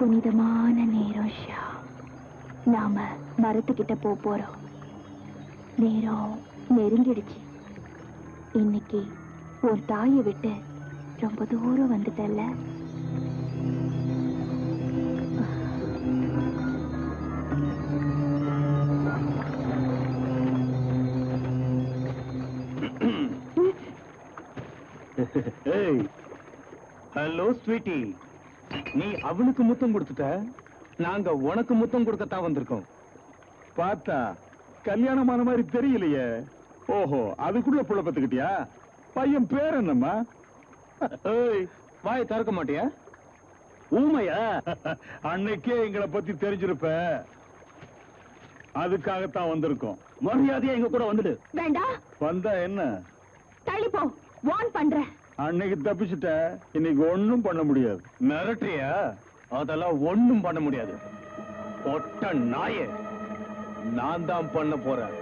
புனிதமான நேரம் ஷா. நாம மரத்துக்கிட்ட போறோம். நேரம் நெருங்கிடுச்சு. இன்னைக்கு உன் தாயை விட்டு ரொம்ப தூரம் வந்துட்டல்ல. ஹலோ ஸ்வீட்டி, நீ அவளுக்கு முத்தம் கொடுத்துட்ட, நாங்க உனக்கு முத்தம் கொடுக்கத்தான் வந்திருக்கோம். பார்த்தா கல்யாணமான மாதிரி தெரியலையே. ஓஹோ, அதுக்குள்ள புள்ள பத்துக்கிட்டியா? பையன் பேர் என்னம்மா? வாயை திறக்க மாட்டியா? ஊமையா? அன்னைக்கே எங்களை பத்தி தெரிஞ்சிருப்ப, அதுக்காகத்தான் வந்திருக்கோம். மரியாதையா எங்க கூட வந்துடு. வேண்டாம். வந்தா என்ன? தள்ளிப்போ, வான் பண்றேன். அன்னைக்கு தப்பிச்சுட்ட, இன்னைக்கு ஒண்ணும் பண்ண முடியாது. மிரட்டுறியா? அதெல்லாம் ஒண்ணும் பண்ண முடியாது. ஒட்ட நாயே, நான் தான் பண்ண போறேன்.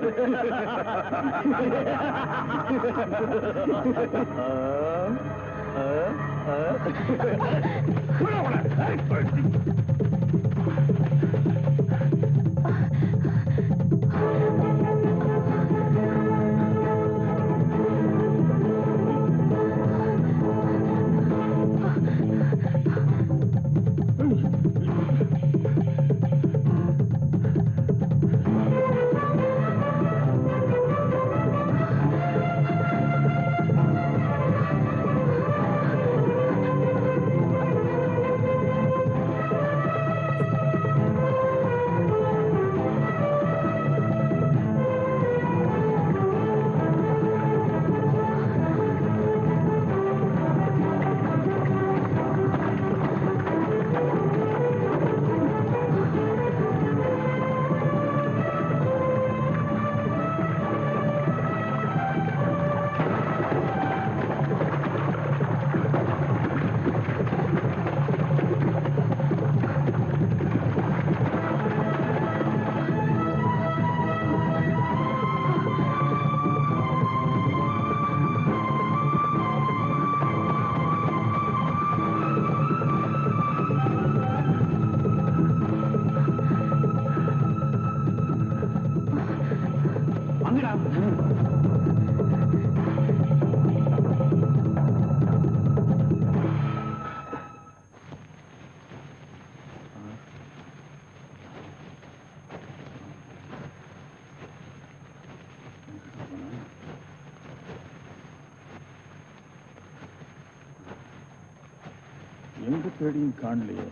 எங்க தேடியும் காணலையே.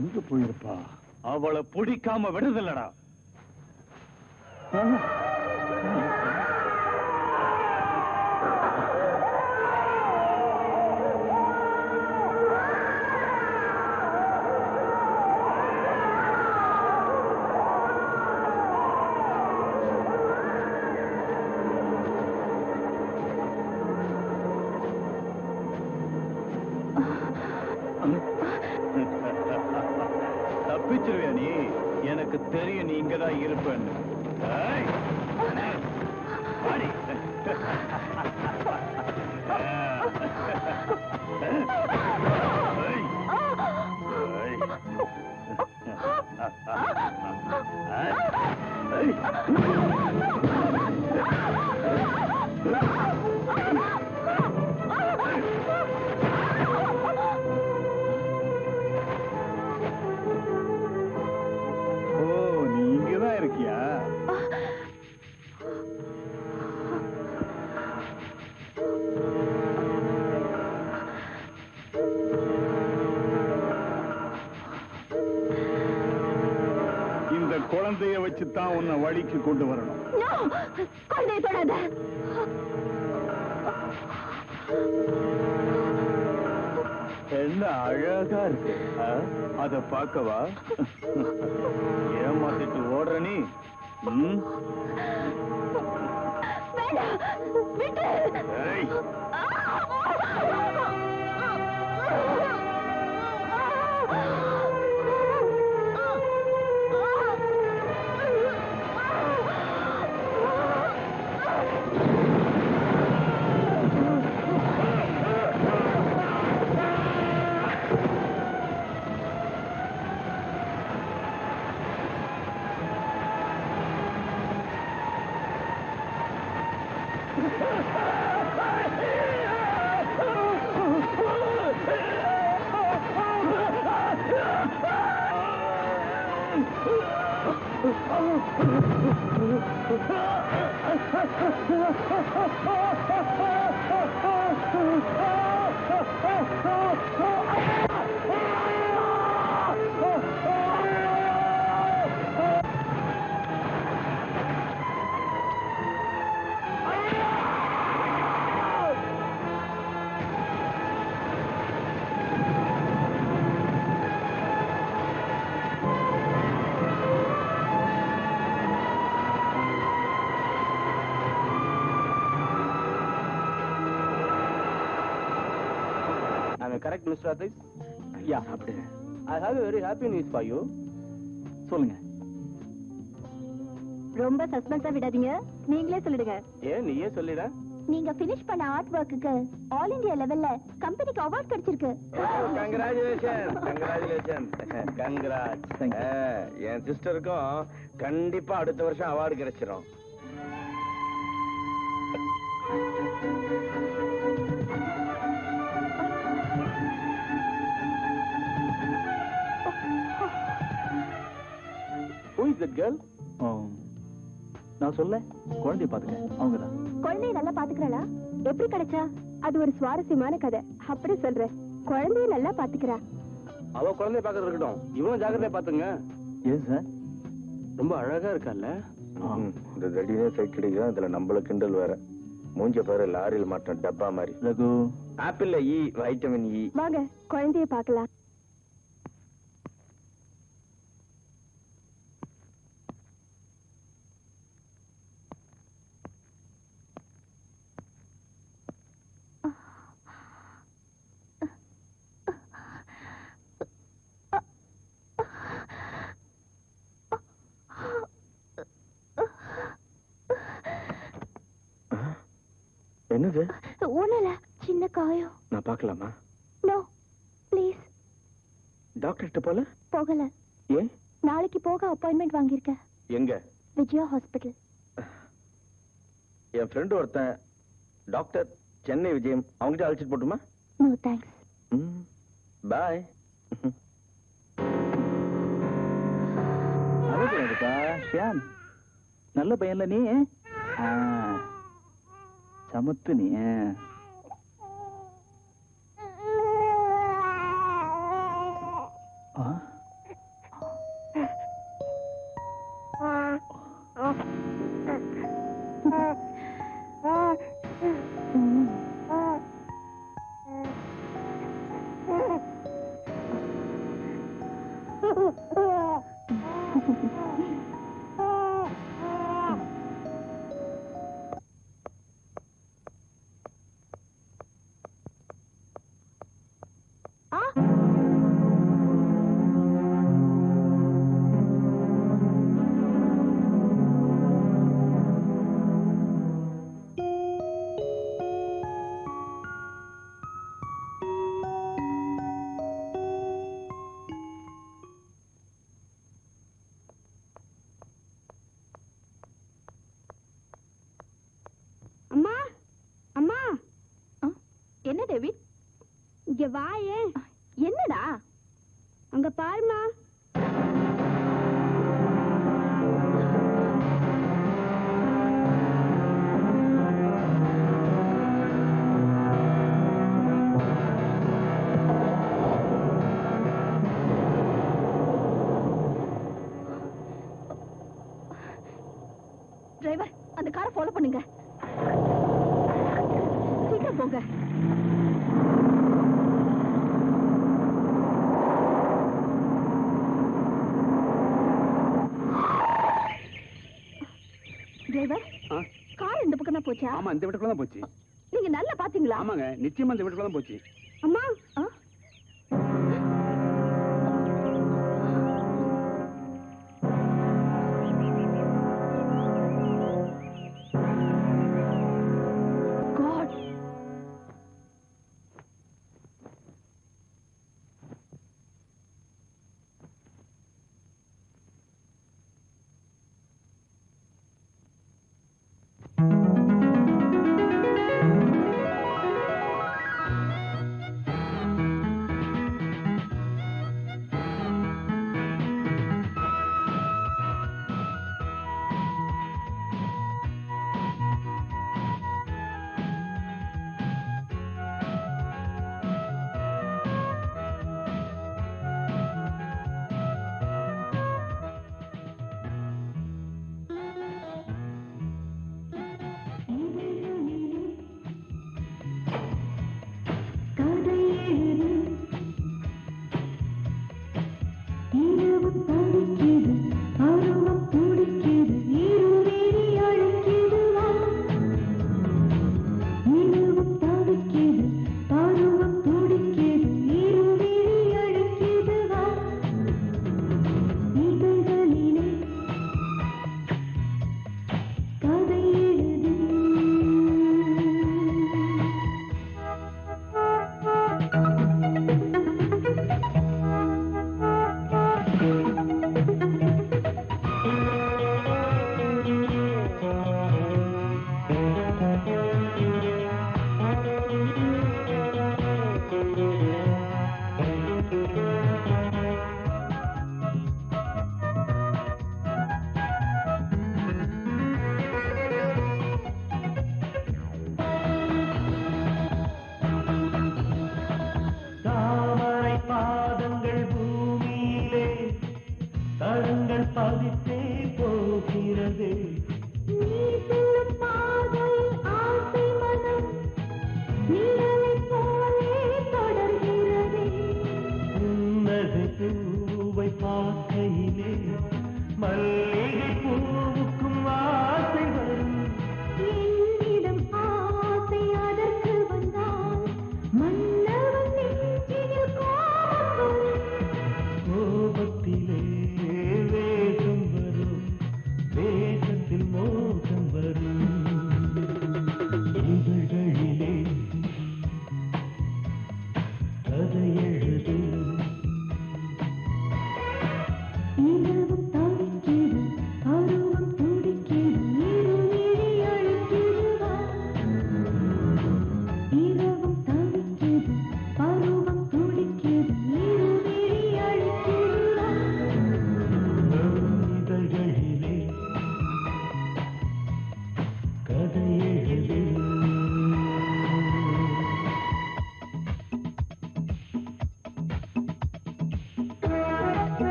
எங்க போயிருப்பா? அவளை பிடிக்காம விடுதலடா. தப்பிச்சிருவியா நீ? எனக்கு தெரியும் நீ இங்கதான் இருப்பேன்னு. நீ இங்கதான் இருக்கியா? இந்த குழந்தைய வச்சுதான் உன்னை வழிக்கு கொண்டு வரணும். குழந்தைய தொடாத. என்ன அழகா இருக்கு. அத பார்க்கவா? ஏமாத்திட்டு ஓடுற நீ? ஏய். Correct, Mr. Atis? யா, அப்படி. I have a very happy news for you. சொல்லுங்க. ரொம்ப சஸ்பென்ஸா விடாதீங்க, நீங்களே சொல்லிடுங்க. ஏன் நீயே சொல்லிட? நீங்க ஃபினிஷ் பண்ண ஆர்ட் ஒர்க்குக்கு ஆல் இந்தியா லெவல்ல கம்பெனிக்கு அவார்ட் கிடைச்சிருக்கு. Congratulation, congratulation, congrats. என் சிஸ்டருக்கும் கண்டிப்பா அடுத்த வருஷம் அவார்டு கிடைச்சிரும். Who is that girl? நான் சொல்ல குழந்தைய பாத்துக்க. அவங்கதான். குழந்தைய நல்லா பாத்துக்கிறாளா? எப்படி கிடைச்சா? அது ஒரு சுவாரஸ்யமான கதை. அப்படி சொல்றேன். குழந்தைய நல்லா பாத்துக்கிறா. அவ குழந்தைய பாக்குறது இருக்கட்டும், இவன் ஜாக்கிரதையா பாத்துங்க. ஏன் சார்? ரொம்ப அழகா இருக்கல்ல? இந்த தடினே சைட் அடிக்கிறா. இதுல நம்மள கிண்டல் வேற. மூஞ்ச பாரு, லாரியில் மாட்டோம் டப்பா மாதிரி. ரகு, ஆப்பிள்ல இ, வைட்டமின் இ. வாங்க குழந்தைய பார்க்கலாம். என்னது? ஒண்ணுல சின்ன காயம். நான் பார்க்கலாமா? No please. டாக்டர்கிட்ட போல? போகல. ஏன்? நாளைக்கு போக அப்பாயின்மெண்ட் வாங்கியிருக்கேன். எங்க? விஜயா ஹாஸ்பிட்டல். என் ஃப்ரெண்டு ஒருத்தன் டாக்டர் சென்னை விஜயம் அவங்ககிட்ட அழைச்சிட்டு போட்டுமா? No thanks. பாய். அழகுப்பா ஷியாம், நல்ல பையன்ல நீ. சமத்து நீ. அம்மா அம்மா, என்ன டேவிட்? இங்க வாயே. என்னடா? அங்க பாருமா. டிரைவர், அந்த காரை ஃபாலோ பண்ணுங்க. சீக்கிரம் போங்க. டிரைவர், கார் இந்த பக்கம் தான் போச்சா? ஆமா, இந்த வீட்டுக்குள்ள தான் போச்சு. நீங்க நல்லா பாத்தீங்களா? ஆமாங்க, நிச்சயமா இந்த வீட்டுக்குள்ள தான் போச்சு. அம்மா, God.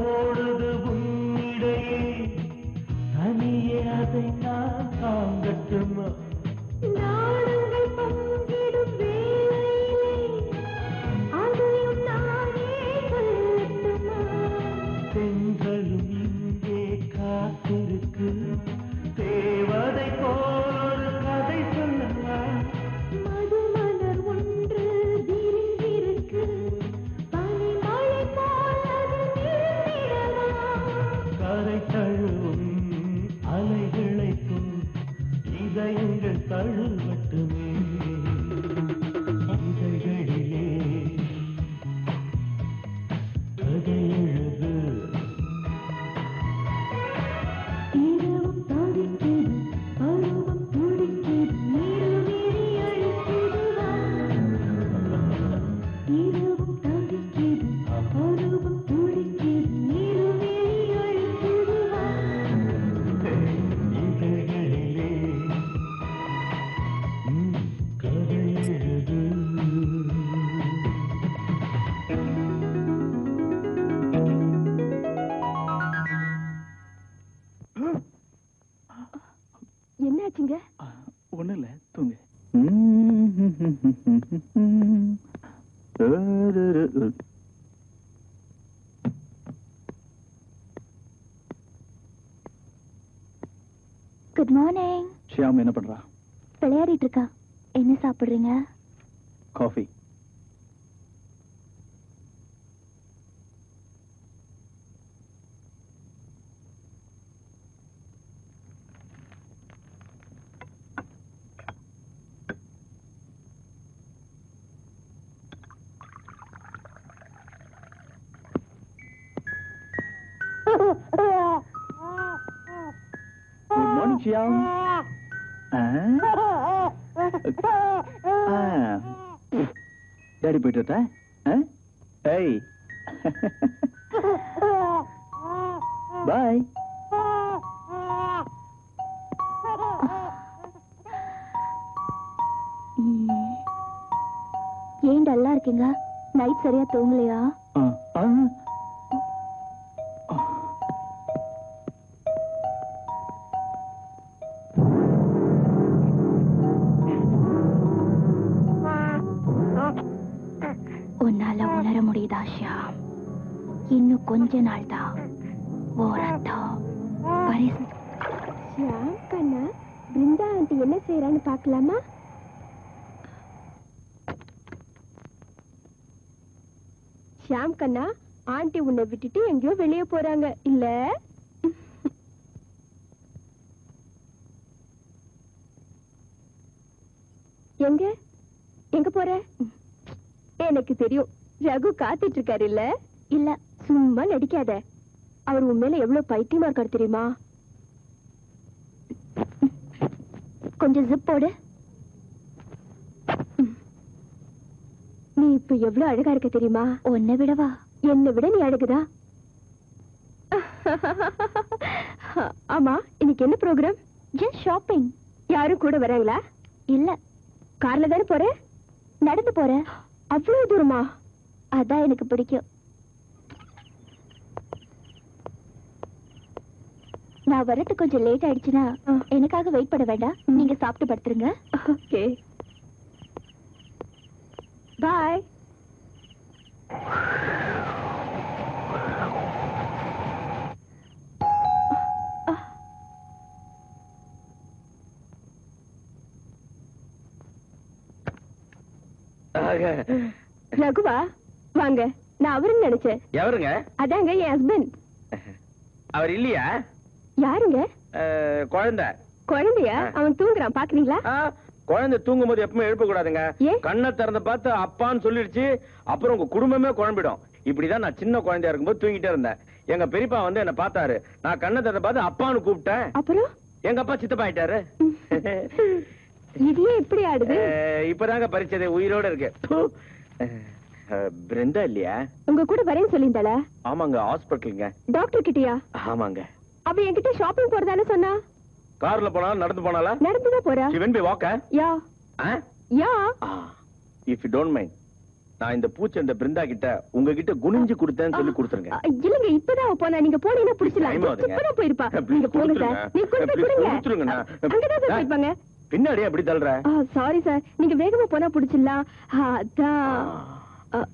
ஓடுது உன்னிடையே தனியே அதை நான் தாங்கட்டுமா நாடங்கள் பங்கிடும் வேளையிலே அதையும் நானே சொல்லட்டுமா பெண்களும் இங்கே காத்திருக்கு தேவதை போல் ஒரு கதை சொல்லலாம் மதுமலர் ஒன்று விரிந்திருக்கு பனிமழை போல் அது நீந்திடலாம் கரை தழுவும் அலைகளை போல் இதயங்கள் தழுவட்டுமே இதழ்களிலே கதை எழுது இரவும் தவிக்கிறது பருவம் துடிக்கிறது இருவிழி அழுத்திடுவா இரவும் தவிக்கிறது பருவம் துடிக்கிறது இருவிழி அழுத்திடுவா இதழ்களிலே கதை எழுது என்னாச்சுங்க ஒண்ணும் இல்ல தூங்கு குட் மார்னிங். ஷியாம் என்ன பண்றா? விளையாடிட்டு இருக்கா. என்ன சாப்பிடுறீங்க? Coffee. Good morning Shyam. Daddy போயிட்டு வரட்டா? ஏய் பாய். ஏன் டல்லா இருக்கீங்க? நைட் சரியா தூங்கலையா? உன்னால உணர முடியுதா ஷியாம்? இன்னும் கொஞ்ச நாள் தான். ஷியாம் கண்ணா, பிருந்தா ஆண்டி என்ன செய்யறான்னு பார்க்கலாமா? ஷியாம் கண்ணா, ஆண்டி உன்னை விட்டுட்டு எங்கேயோ வெளியே போறாங்க இல்ல? எங்க எங்க போற? எனக்கு தெரியும், ரகு காத்துட்டு இருக்காரு இல்ல? இல்ல, சும்மா நடிக்காத. அவர் உண்மையில எவ்வளவு பைத்தியமா இருக்காரு தெரியுமா? கொஞ்சம் ஜிப் போடு. நீ இப்ப எவ்வளவு அழகா இருக்க தெரியுமா? உன்னை விடவா? என்னை விட நீ அழகுதா? ஆமா, இன்னைக்கு என்ன ப்ரோக்ராம்? Just shopping. யாரும் கூட வராங்களா? இல்ல. கார்ல தானே போற? நடந்து போறேன். அவ்வளவு தூரமா? அதான் எனக்கு பிடிக்கும். நான் வரது கொஞ்சம் லேட் ஆயிடுச்சுன்னா எனக்காக வெயிட் பண்ண வேண்டாம். நீங்க சாப்பிட்டு படுத்துருங்க. ஓகே, பாய். ரகுவா, வாங்க. நான் அவருன்னு நினைச்சேன். எவருங்க? அதாங்க என் ஹஸ்பண்ட். அவர் இல்லையா? யாருங்க? குழந்தை. குழந்தையா? அவன் தூங்குறான், பாக்குறீங்களா? குழந்தை தூங்கும் போது எப்பவுமே எழுப்ப கூடாதுங்க. ஏன்? கண்ணை திறந்து பார்த்து அப்பான்னு சொல்லிடுச்சு, அப்புறம் உங்க குடும்பமே குழம்பிடும். இப்படிதான் நான் சின்ன குழந்தையா இருக்கும்போது தூங்கிட்டே இருந்தேன். எங்க பெரியப்பா வந்து என்ன பார்த்தாரு. நான் கண்ணை திறந்து பார்த்து அப்பான்னு கூப்பிட்டேன். அப்புறம் எங்க அப்பா சித்தப்பா ஆயிட்டாரு. இது எப்படி ஆடுது? இப்பதாங்க பரிச்சதை உயிரோட இருக்கு. பிருந்தா இல்லையா? உங்க கூட வரேன்னு சொல்லியிருந்தாளா? ஆமாங்க, ஹாஸ்பிட்டலுங்க. டாக்டர் கிட்டயா? ஆமாங்க. அவ என்கிட்ட ஷாப்பிங் போறதானே சொன்னா. கார்ல போனாலும் நடந்து போனாலா? நடந்துதான் போறா. She went by walk? Yeah Huh? Yeah. If you don't mind, நான் இந்த பூச்செண்ட பிருந்தா கிட்ட உங்ககிட்ட குனிஞ்சு கொடுத்தேன்னு சொல்லி கொடுத்துருங்க. இல்லங்க இப்பதான் போனா நீங்க போனீங்கன்னா புடிச்சலாம். இப்பதான் போயிருப்பா. நீங்க போங்க சார். நீங்க கொடுத்துருங்க. அங்கதான் சார் போயிருப்பாங்க. பின்னாடியே அப்படி தள்ளுற. சாரி சார், நீங்க வேகமா போனா புடிச்சிடலாம். அதான்.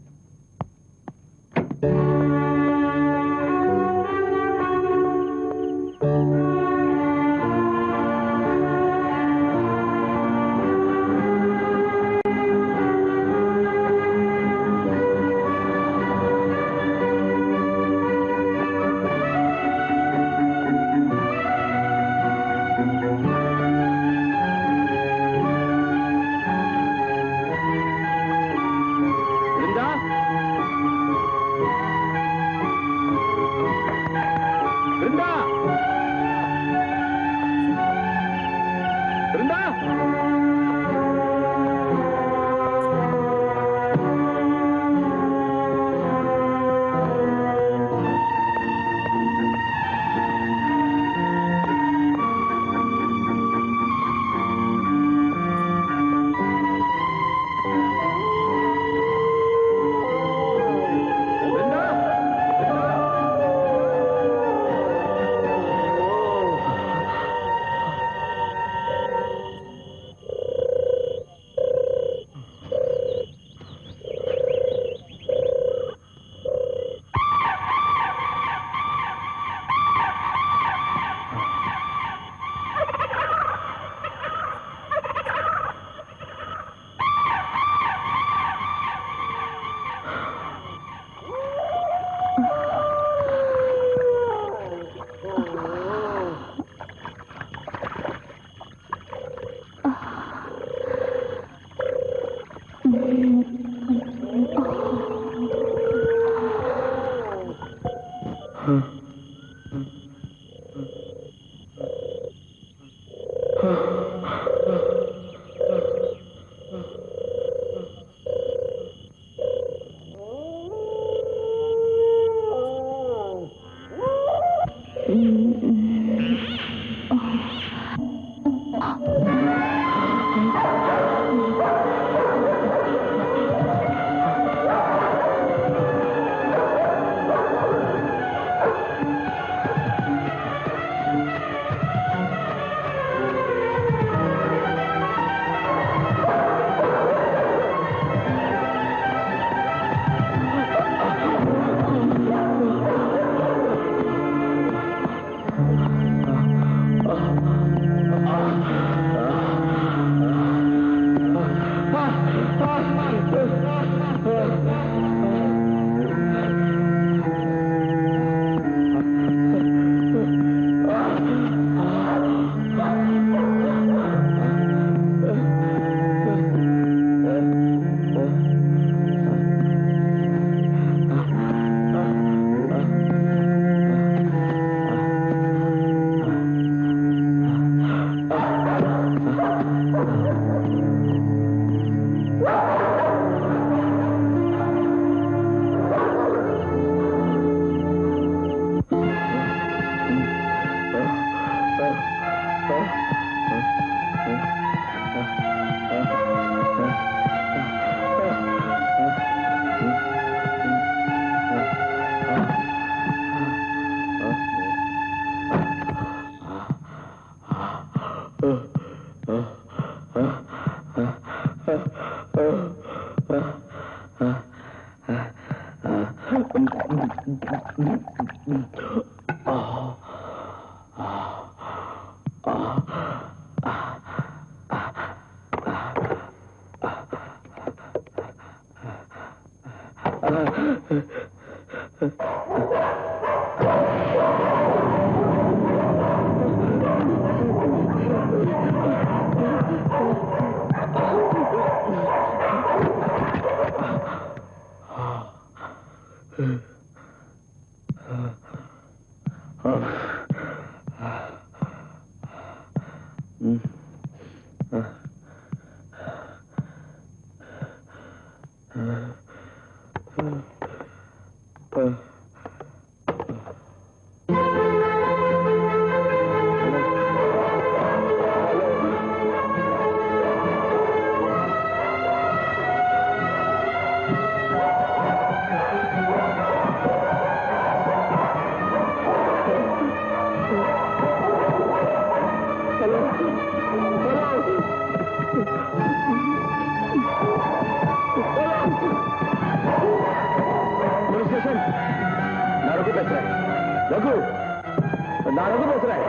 நான் ரகு பேசுறேன்.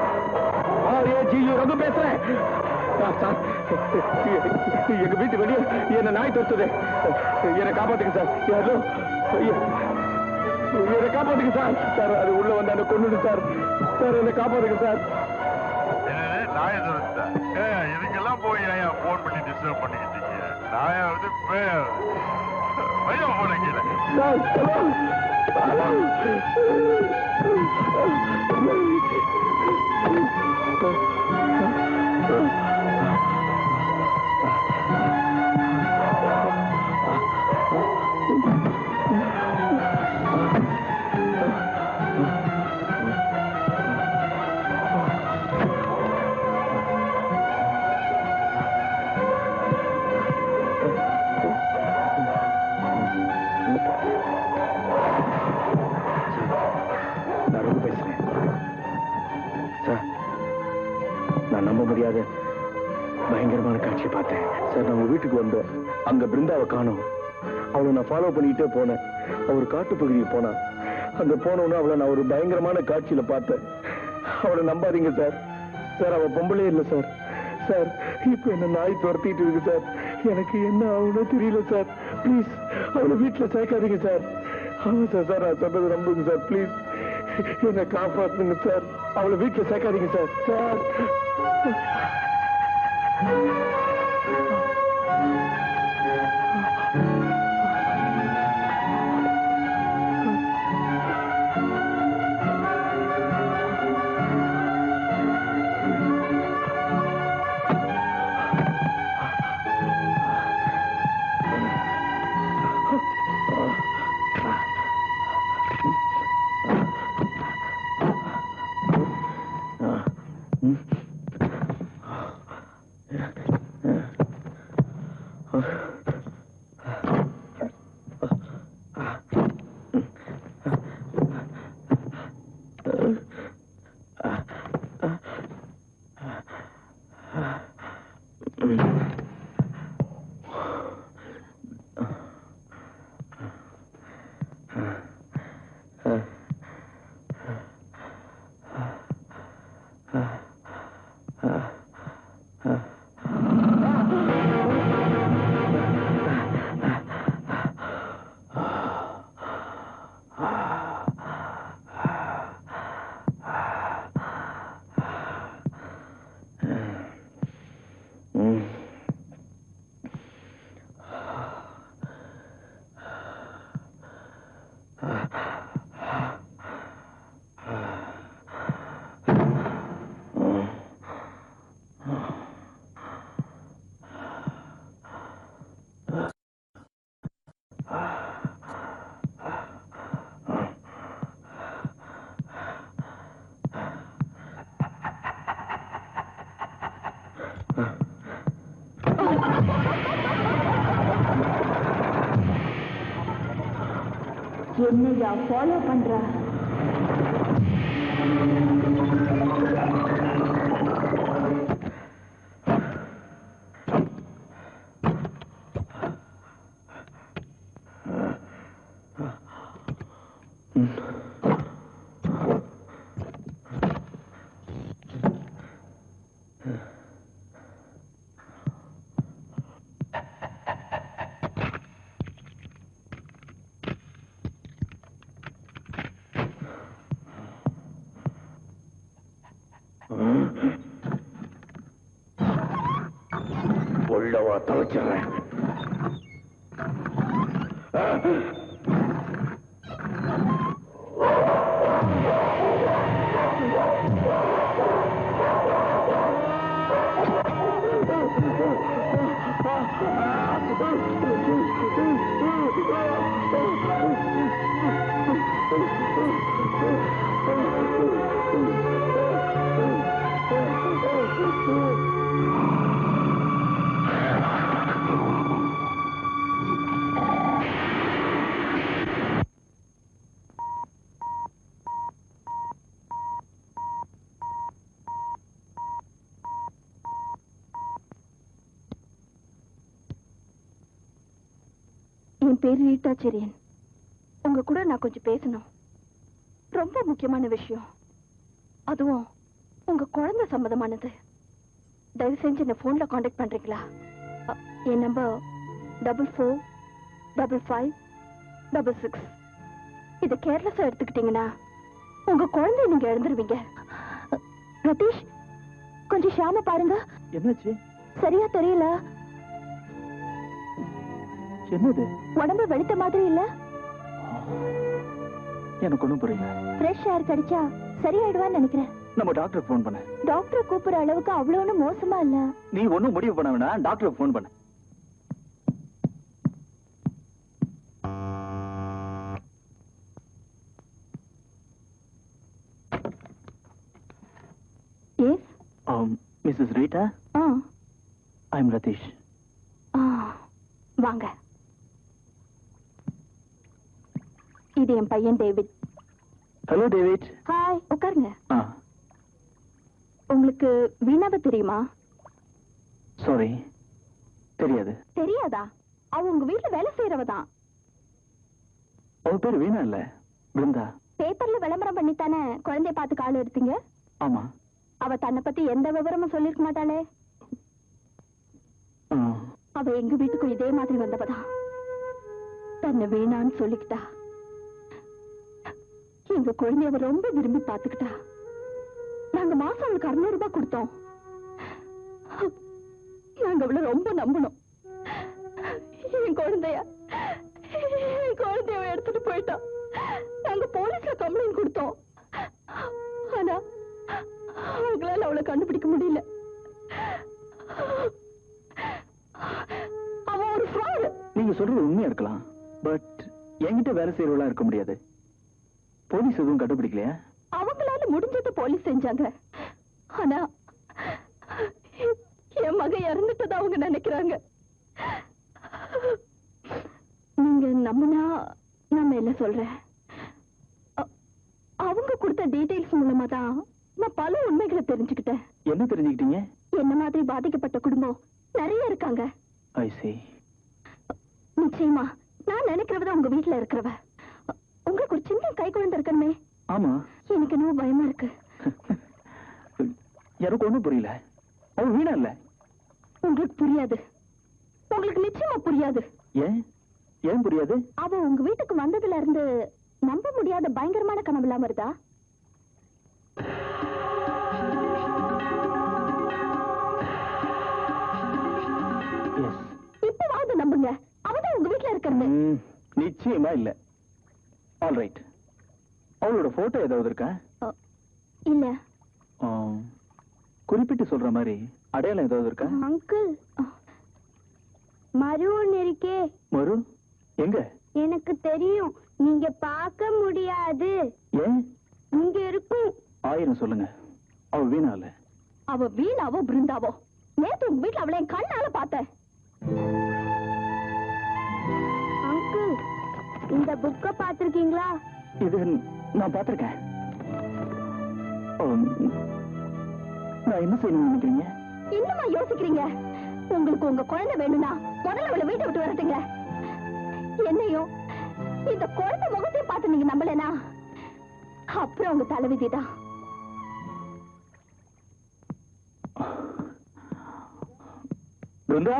RAGU ரகு பேசுறேன். சார், எங்க வீட்டு வெளியே என்ன நாய் துரத்துது. என்னை காப்பாத்துங்க சார். யாரோ என்னை காப்பாத்துங்க சார். சார் அது உள்ள வந்து என்ன கொண்டுடு சார். சார் என்னை காப்பாத்துங்க சார். நாய துரத்தா? இதுக்கெல்லாம் போய் ஏன் போன் பண்ணி டிஸ்டர்ப் பண்ணிக்கிட்டீங்க? நாயா வந்து பையன் போன கீழே. சார் பயங்கரமான காட்சி பார்த்தேன் சார். நம்ம வீட்டுக்கு வந்தோம். அங்க பிருந்தாவை காணோம். அவளை நான் ஃபாலோ பண்ணிட்டே போனேன். அவர் காட்டு பகுதிக்கு போனா. அங்க போனோன்னு அவளை நான் ஒரு பயங்கரமான காட்சியில பார்த்தேன். அவளை நம்பாதீங்க சார். சார் அவ பொம்பளே இல்லை சார். சார் இப்ப என்ன நாய் துரத்திட்டு இருக்கு சார். எனக்கு என்ன ஆகுன்னு தெரியல சார். ப்ளீஸ் அவளை வீட்டுல சேர்க்காதீங்க சார். ஆமா சார். சார் நான் சொல்றது நம்புங்க சார். ப்ளீஸ் என்ன காப்பாத்துங்க சார். அவளை வீட்டுல சேர்க்காதீங்க சார். சார் என்னையா ஃபாலோ பண்ற? உள்ளவா தவச்சிடுறேன். என் பேரு ரீட்டாச்சரியன். உங்க கூட நான் கொஞ்சம் பேசணும். ரொம்ப முக்கியமான விஷயம். அதுவும் உங்க குழந்தை சம்மதமானது. தயவு செஞ்சு என்ன போன்ல காண்டாக்ட் பண்றீங்களா? என் நம்பர் 445556. இதை கேர்லெஸ்ஸா எடுத்துக்கிட்டீங்கன்னா உங்க குழந்தைய நீங்க இழந்துருவீங்க. ரதீஷ், கொஞ்சம் ஷாம பாருங்க. என்னாச்சு? சரியா தெரியல. என்னது? உடம்பு வெளுத்த மாதிரி இல்ல? எனக்கு ஒண்ணும் புரியல. ஃப்ரெஷ் ஏர் கிடைச்சா சரியாயிடுவான்னு நினைக்கிறேன். நம்ம டாக்டர் போன் பண்ண. டாக்டர் கூப்பிடுற அளவுக்கு அவ்வளவு ஒண்ணும் மோசமா இல்ல. நீ ஒண்ணும் முடிவு பண்ண வேணாம், டாக்டர் போன் பண்ண. Yes. Missus Rita, I am Ratheesh. வாங்க. இது என் பையன் டேவிட். Hello David. ஹாய், உட்காருங்க. உங்களுக்கு வீணாவை தெரியுமா? சாரி, தெரியாது. தெரியாதா? அவ உங்க வீட்டுல வேலை செய்யறவதான். அவ பேர் வீணா இல்ல, பிருந்தா. பேப்பர்ல விளம்பரம் பண்ணித்தானே குழந்தைய பார்த்து கால் எடுத்தீங்க? ஆமா. அவ தன்னை பத்தி எந்த விவரமும் சொல்லிருக்க மாட்டாளே. அவ எங்க வீட்டுக்கும் இதே மாதிரி வந்தவதான். தன்னை வீணான்னு சொல்லிக்கிட்டா. எங்க குழந்தைய அவ ரொம்ப விரும்பி பாத்துக்கிட்டா. நாங்க மாசம் அவளுக்கு 600 ரூபாய் கொடுத்தோம். நாங்க அவளை ரொம்ப நம்பணும். என் குழந்தைய எடுத்துட்டு போயிட்டோம். நாங்க போலீஸ்ல கம்ப்ளைண்ட் கொடுத்தோம். ஆனா அவங்களால அவளை கண்டுபிடிக்க முடியல. அவன் ஒரு ஃப்ராட். நீங்க சொல்றது உண்மையா இருக்கலாம், பட் என்கிட்ட வேலை செய்யறவளா இருக்க முடியாது. போலீஸ் எதுவும் கண்டுபிடிக்கலையா? அவங்களால முடிஞ்சது போலீஸ் செஞ்சாங்க. ஆனா என் மகன் இறந்துட்டதா அவங்க நினைக்கிறாங்க. நீங்க நம்பினா நான் மேல சொல்றேன். அவங்க கொடுத்த டீடைல்ஸ் மூலமா தான் நான் பல உண்மைகளை தெரிஞ்சுக்கிட்டேன். என்ன தெரிஞ்சுக்கிட்டீங்க? என்ன மாதிரி பாதிக்கப்பட்ட குடும்பம் நிறைய இருக்காங்க. I see. நிச்சயமா நான் நினைக்கிறவத உங்க வீட்டுல இருக்கிறவ. உங்களுக்கு ஒரு சின்ன கை குழந்தை இருக்கணுமே. ஆமா. எனக்கு என்ன பயமா இருக்கு. எனக்கு ஒண்ணும் புரியல. அவ வீணா இல்ல. உங்களுக்கு புரியாது. உங்களுக்கு நிச்சயமா புரியாது. ஏன் புரியாது? அவ உங்க வீட்டுக்கு வந்ததுல இருந்து நம்ப முடியாத பயங்கரமான கனவுலாம் வருதா? இப்பவாவது நம்புங்க. அவதான் உங்க வீட்டுல இருக்கிறது. நிச்சயமா இல்ல. ஆல்ரைட். அவளோட போட்டோ ஏதாவது இருக்கா? இல்ல. குறிப்பிட்டு சொல்ற மாதிரி அடையாளம் ஏதாவது இருக்கா? அங்கிள், மறு ஒண்ணு இருக்கே. மறு எங்க? எனக்கு தெரியும், நீங்க பார்க்க முடியாது. ஏன்? இங்க இருக்கும். 1000 சொல்லுங்க. அவ வீணா இல்ல. அவ வீணாவோ பிருந்தாவோ, நேத்து உங்க வீட்டுல அவளை என் கண்ணால பார்த்தேன். அங்கிள், இந்த புக்க பாத்திருக்கீங்களா? இது நான் பாத்திருக்கேன். நான் என்ன செய்யணும்னு நினைக்கிறீங்க? இன்னுமா யோசிக்கிறீங்க? உங்களுக்கு உங்க குழந்தை வேணும்னா முதல்ல அவளை வீட்டை விட்டு வரட்டுங்க. என்னையும் இந்த குழந்தை முகத்தையும் பார்த்து நீங்க நம்பலனா அப்புறம் உங்க தலைவிதிதான். பிருந்தா,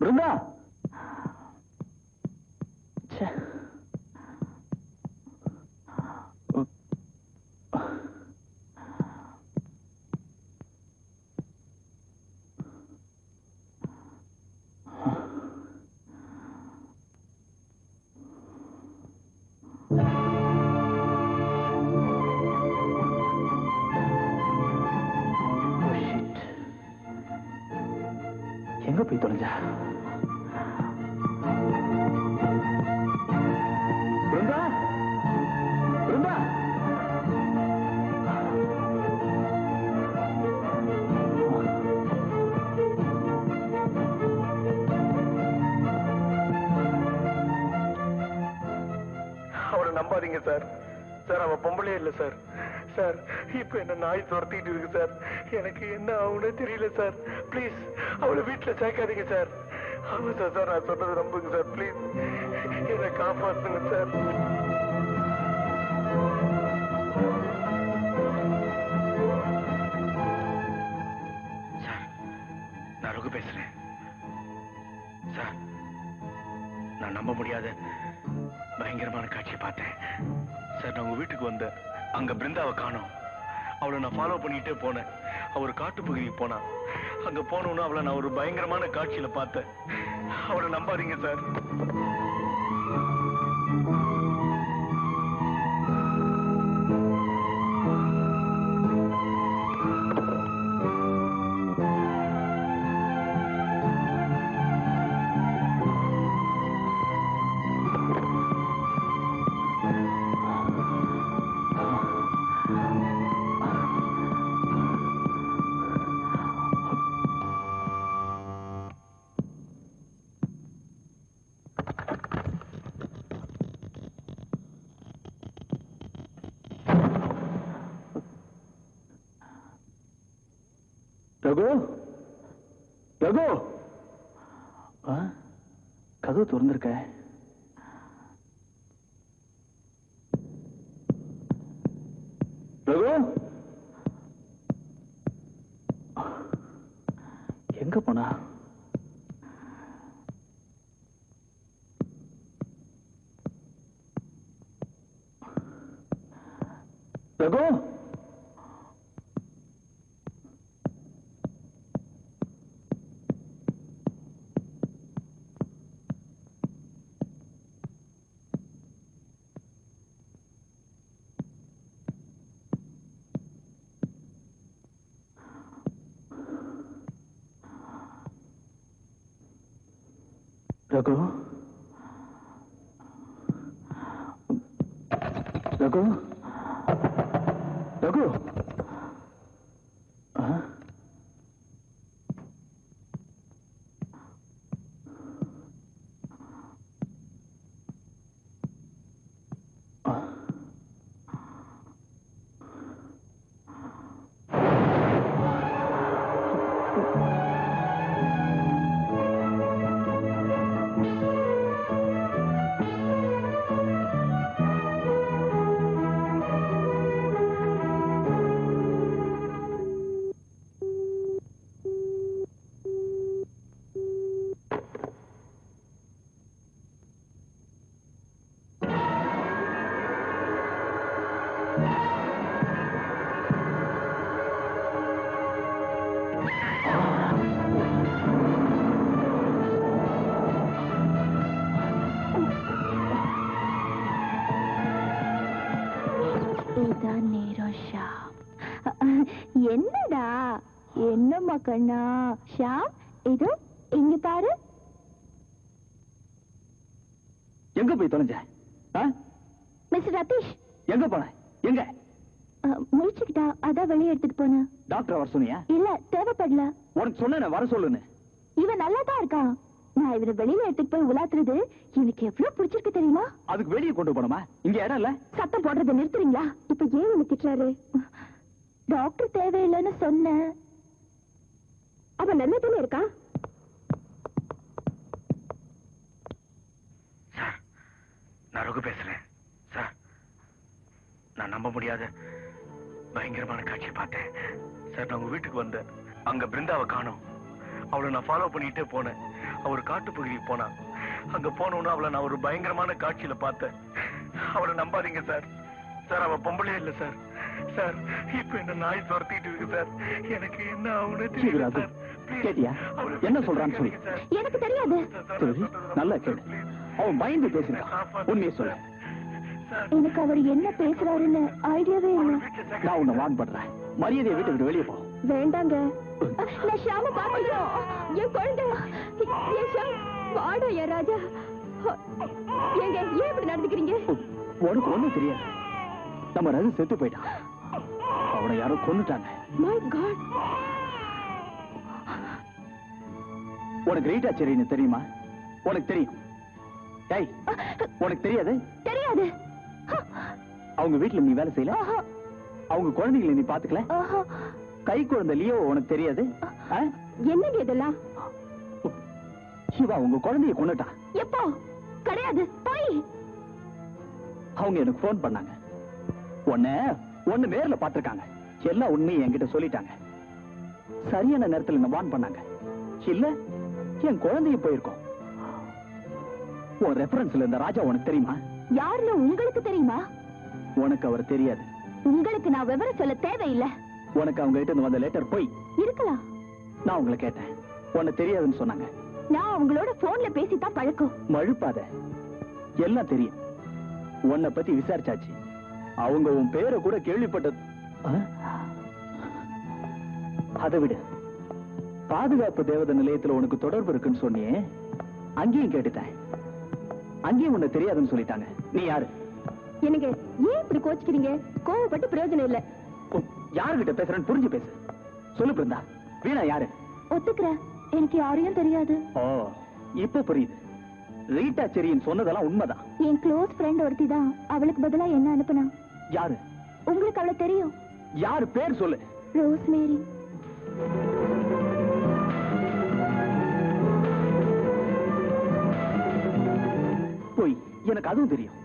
பிருந்தா. எங்க போய் தொலைஞ்சா? பிருந்தா, பிருந்தா. அவரை நம்பாதீங்க சார். சார் அவ பொம்பளே இல்ல சார். சார் இப்ப என்ன நாய் துரத்திட்டு இருக்கு சார். எனக்கு என்ன ஆகும்னு தெரியல சார். ப்ளீஸ் அவளை வீட்டுல சேர்க்காதீங்க சார். ஆமா சார் நான் சொன்னது நம்புங்க சார். ப்ளீஸ் என்னை காப்பாத்துங்க சார். சார் நான் ரகு பேசுறேன் சார். நான் நம்ப முடியாத பயங்கரமான காட்சியை பார்த்தேன் சார். நான் உங்க வீட்டுக்கு வந்தேன். அங்க பிருந்தாவை காணோம். அவளை நான் ஃபாலோ பண்ணிட்டே போனேன். அவர் காட்டு பகுதிக்கு போனா. அங்க போனோன்னு அவளை நான் ஒரு பயங்கரமான காட்சியில பார்த்தேன். அவளை நம்பாதீங்க சார். ரகு ரகு கதவு திறந்திருக்க. ரகு எங்க போனா? ரகு ரகு ரகு ரகு என்னடா என்னம்மா கண்ணா ஷாம் இதோ இங்க பாரு. எங்க போய் தொலைஞ்ச? மிஸ்டர் ரதீஷ் எங்க போன? எங்க முடிச்சுக்கிட்டா அதான் வெளியே எடுத்துட்டு போன. டாக்டர் வர சொன்னியா? இல்ல தேவைப்படல. உனக்கு சொன்ன வர சொல்லுன்னு. இவன் நல்லா தான் இருக்கான். நான் இவனை வெளியில எடுத்துட்டு போய் உலாத்துறது எனக்கு எவ்வளவு பிடிச்சிருக்கு தெரியுமா? அதுக்கு வெளியே கொண்டு போனோமா? இங்க இடம் இல்ல. சத்தம் போடுறதை நிறுத்துறீங்களா? இப்ப ஏன் இவனை திட்டுறாரு? டாக்டர் தேவையில்லைன்னு சொன்ன. அவன் நல்லா தானே இருக்கான். சார் நான் ரகு பேசுறேன் சார். நான் நம்ப முடியாத பயங்கரமான காட்சியை பார்த்தேன் சார். நான் உங்க வீட்டுக்கு வந்தேன். அங்க பிருந்தாவை காணோம். அவளை நான் ஃபாலோ பண்ணிட்டே போனேன். அவர் காட்டு பகுதிக்கு போனா. அங்க போனோன்னு அவளை நான் ஒரு பயங்கரமான காட்சியில பார்த்தேன். அவளை நம்பாதீங்க சார். சார் அவ பொம்பளே இல்ல சார். சார் இப்ப என்ன நாய் துரத்திட்டு இருக்கு சார். எனக்கு என்ன ஆகும்னு தெரியல சார். கேட்டியா என்ன சொல்றான்னு சொல்லி? எனக்கு தெரியாது. சரி நல்லா கேளு. அவன் பயந்து பேசுறான். உண்மையை சொல்ல. எனக்கு அவர் என்ன பேசுறாருன்னு ஐடியாவே இல்லை. நான் உன்னை வான் பண்றேன். மரியாதையை வீட்டை விட்டு வெளியே போ. வேண்டாங்க. நான் ஷாம பாத்துக்கிறோம். என் குழந்தை என் ஷாம் வாடா என் ராஜா. ஏங்க ஏன் இப்படி நடந்துக்கிறீங்க? உனக்கு ஒண்ணும் தெரியாது. நம்ம ரகு செத்து போயிட்டான். அவனை யாரோ கொன்னுட்டாங்க. My God. உனக்கு ரீட்டா செரின்னு தெரியுமா? உனக்கு தெரியும். டேய் உனக்கு தெரியாது? தெரியாது. அவங்க வீட்டுல நீ வேலை செய்யல? அவங்க குழந்தைகளை நீ பாத்துக்கல? கை குழந்தை லியோ உனக்கு தெரியாது? என்னங்க இதெல்லாம்? சிவா உங்க குழந்தைய கொன்னுட்டா. எப்போ? கிடையாது, போய். அவங்க எனக்கு போன் பண்ணாங்க. உன்னை நேர்ல பாத்துருக்காங்க. எல்லா உண்மையும் என்கிட்ட சொல்லிட்டாங்க. சரியான நேரத்துல என்ன வான் பண்ணாங்க. இல்ல என் குழந்தைய போயிருக்கோம். உன் ரெஃபரன்ஸ்ல இந்த ராஜா உனக்கு தெரியுமா? யாருன்னு உங்களுக்கு தெரியுமா? உனக்கு அவர் தெரியாது. உங்களுக்கு நான் விவரம் சொல்ல தேவையில்லை. உனக்கு அவங்க கிட்ட வந்த லெட்டர் போய் இருக்கலாம். நான் உங்களை கேட்டேன், உனக்கு தெரியாதுன்னு சொன்னாங்க. நான் உங்களோட போன்ல பேசித்தான் பழக்கம். மழுப்பாத, எல்லாம் தெரியும். உன்னை பத்தி விசாரிச்சாச்சு. அவங்க உன் பேரை கூட கேள்விப்பட்டது. அதை விட பாதுகாப்பு தேவதை நிலையத்துல உனக்கு தொடர்பு இருக்குன்னு சொன்னியே, அங்கேயும் கேட்டுட்டேன். அங்கேயும் உன்னை தெரியாதுன்னு சொல்லிட்டாங்க. நீ யாரு? எனக்கு ஏன் இப்படி கோச்சிக்கிறீங்க? கோவப்பட்டு பிரயோஜனம் இல்ல. யாருகிட்ட பேசுறேன்னு புரிஞ்சு பேசு. சொல்லு பிருந்தா, வீணா யாரு? ஒத்துக்கிறேன், எனக்கு யாரையும் தெரியாது. ஓ, இப்ப புரியுது. ரீட்டா செரியின் சொன்னதெல்லாம் உண்மைதான். என் க்ளோஸ் ஃப்ரெண்ட் ஒருத்தி தான் அவளுக்கு பதிலா என்ன அனுப்புனா. யாரு? உங்களுக்கு அவளை தெரியும். யாரு? பேர் சொல்லு. ரோஸ்மேரி. போய், எனக்கு அதுவும் தெரியும்.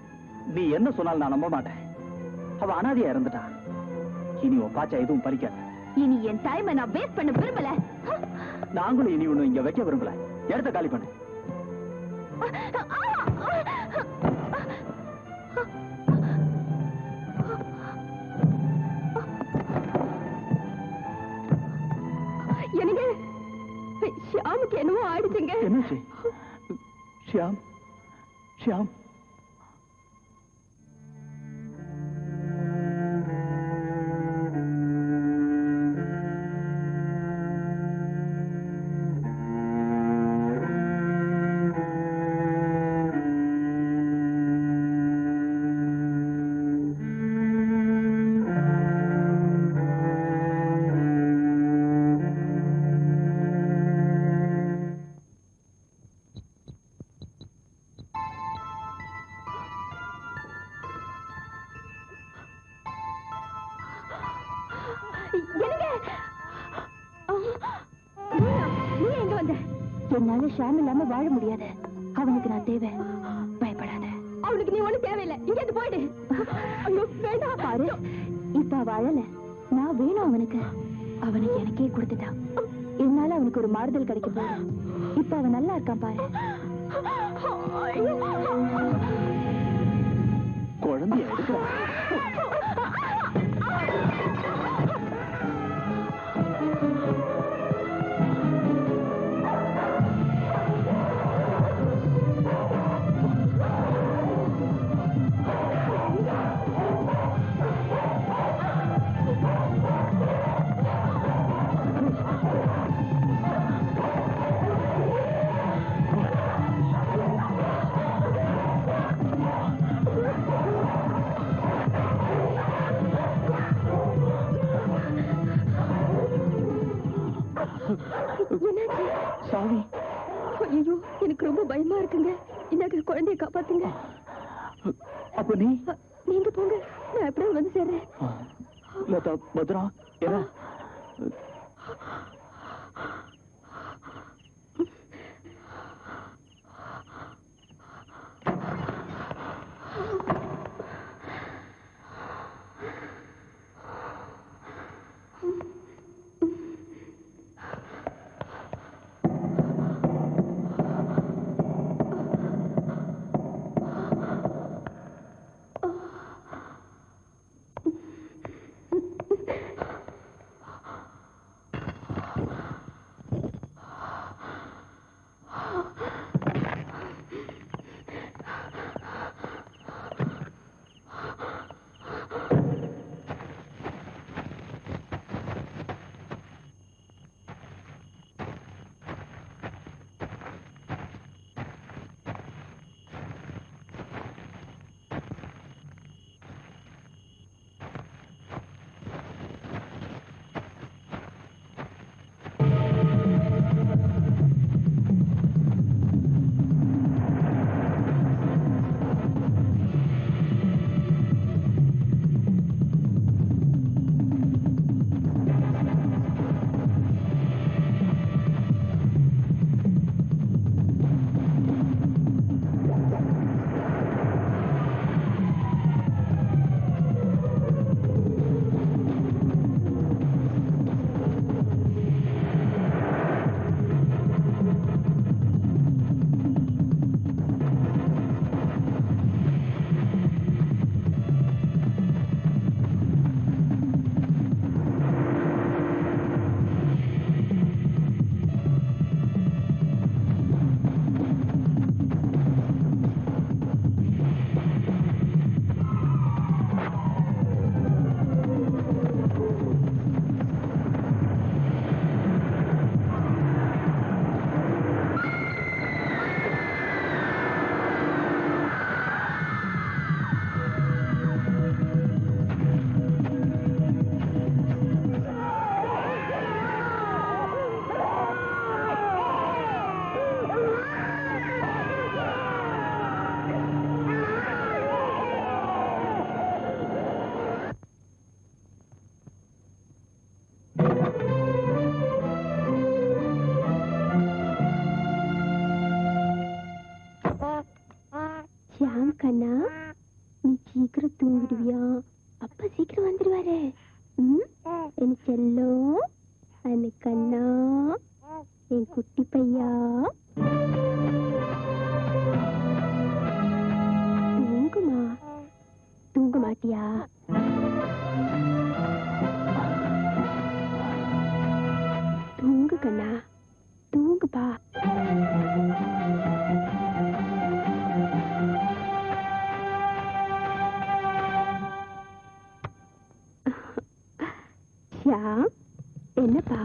நீ என்ன சொன்னாலும் நான் நம்ப மாட்டேன். அவ அனாதையா இருந்துட்டா. இனி உன் பாச்சா எதுவும் பறிக்காத. இனி என் டைமை நான் வேஸ்ட் பண்ண விரும்பல. நாங்களும் இனி ஒண்ணு இங்க வைக்க விரும்பல. இடத்த காலி பண்ணு. எனக்கு ஷியாமுக்கு என்னமோ ஆயிடுச்சுங்க. என்னாச்சு? ஷியாம், ஷியாம். என்னால ஷாம் இல்லாம வாழ முடியாது. அவனுக்கு நான் தேவை. பயப்படாத. அவனுக்கு நீ ஒண்ணும் தேவையில்லை. இங்க போயிடு. ஐயோ வேண்டாம். பாரு, இப்ப வாழல. நான் வேணும் அவனுக்கு. அவனை எனக்கே கொடுத்துட்டான். என்னால அவனுக்கு ஒரு மாறுதல் கிடைக்கும் போது இப்ப அவன் நல்லா இருக்கான் பாரு. குழந்தைய எடுக்கிறான். சாவி. ஐயோ, எனக்கு ரொம்ப பயமா இருக்குங்க. இந்த குழந்தைய காப்பாத்துங்க. அப்ப நீங்க போங்க, நான் எப்படியும் வந்து சேர்றேன். லதா, பத்ரா, என்ன? தூங்கிடுவியா? அப்பா சீக்கிரம் வந்துருவாரு. என் செல்லம், அன்னை கண்ணா, என் குட்டி பையா, தூங்குமா? தூங்க மாட்டியா? தூங்கு கண்ணா, தூங்குப்பா. ஷியாம், என்னப்பா?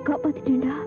காப்பாத்திட்டேன்டா.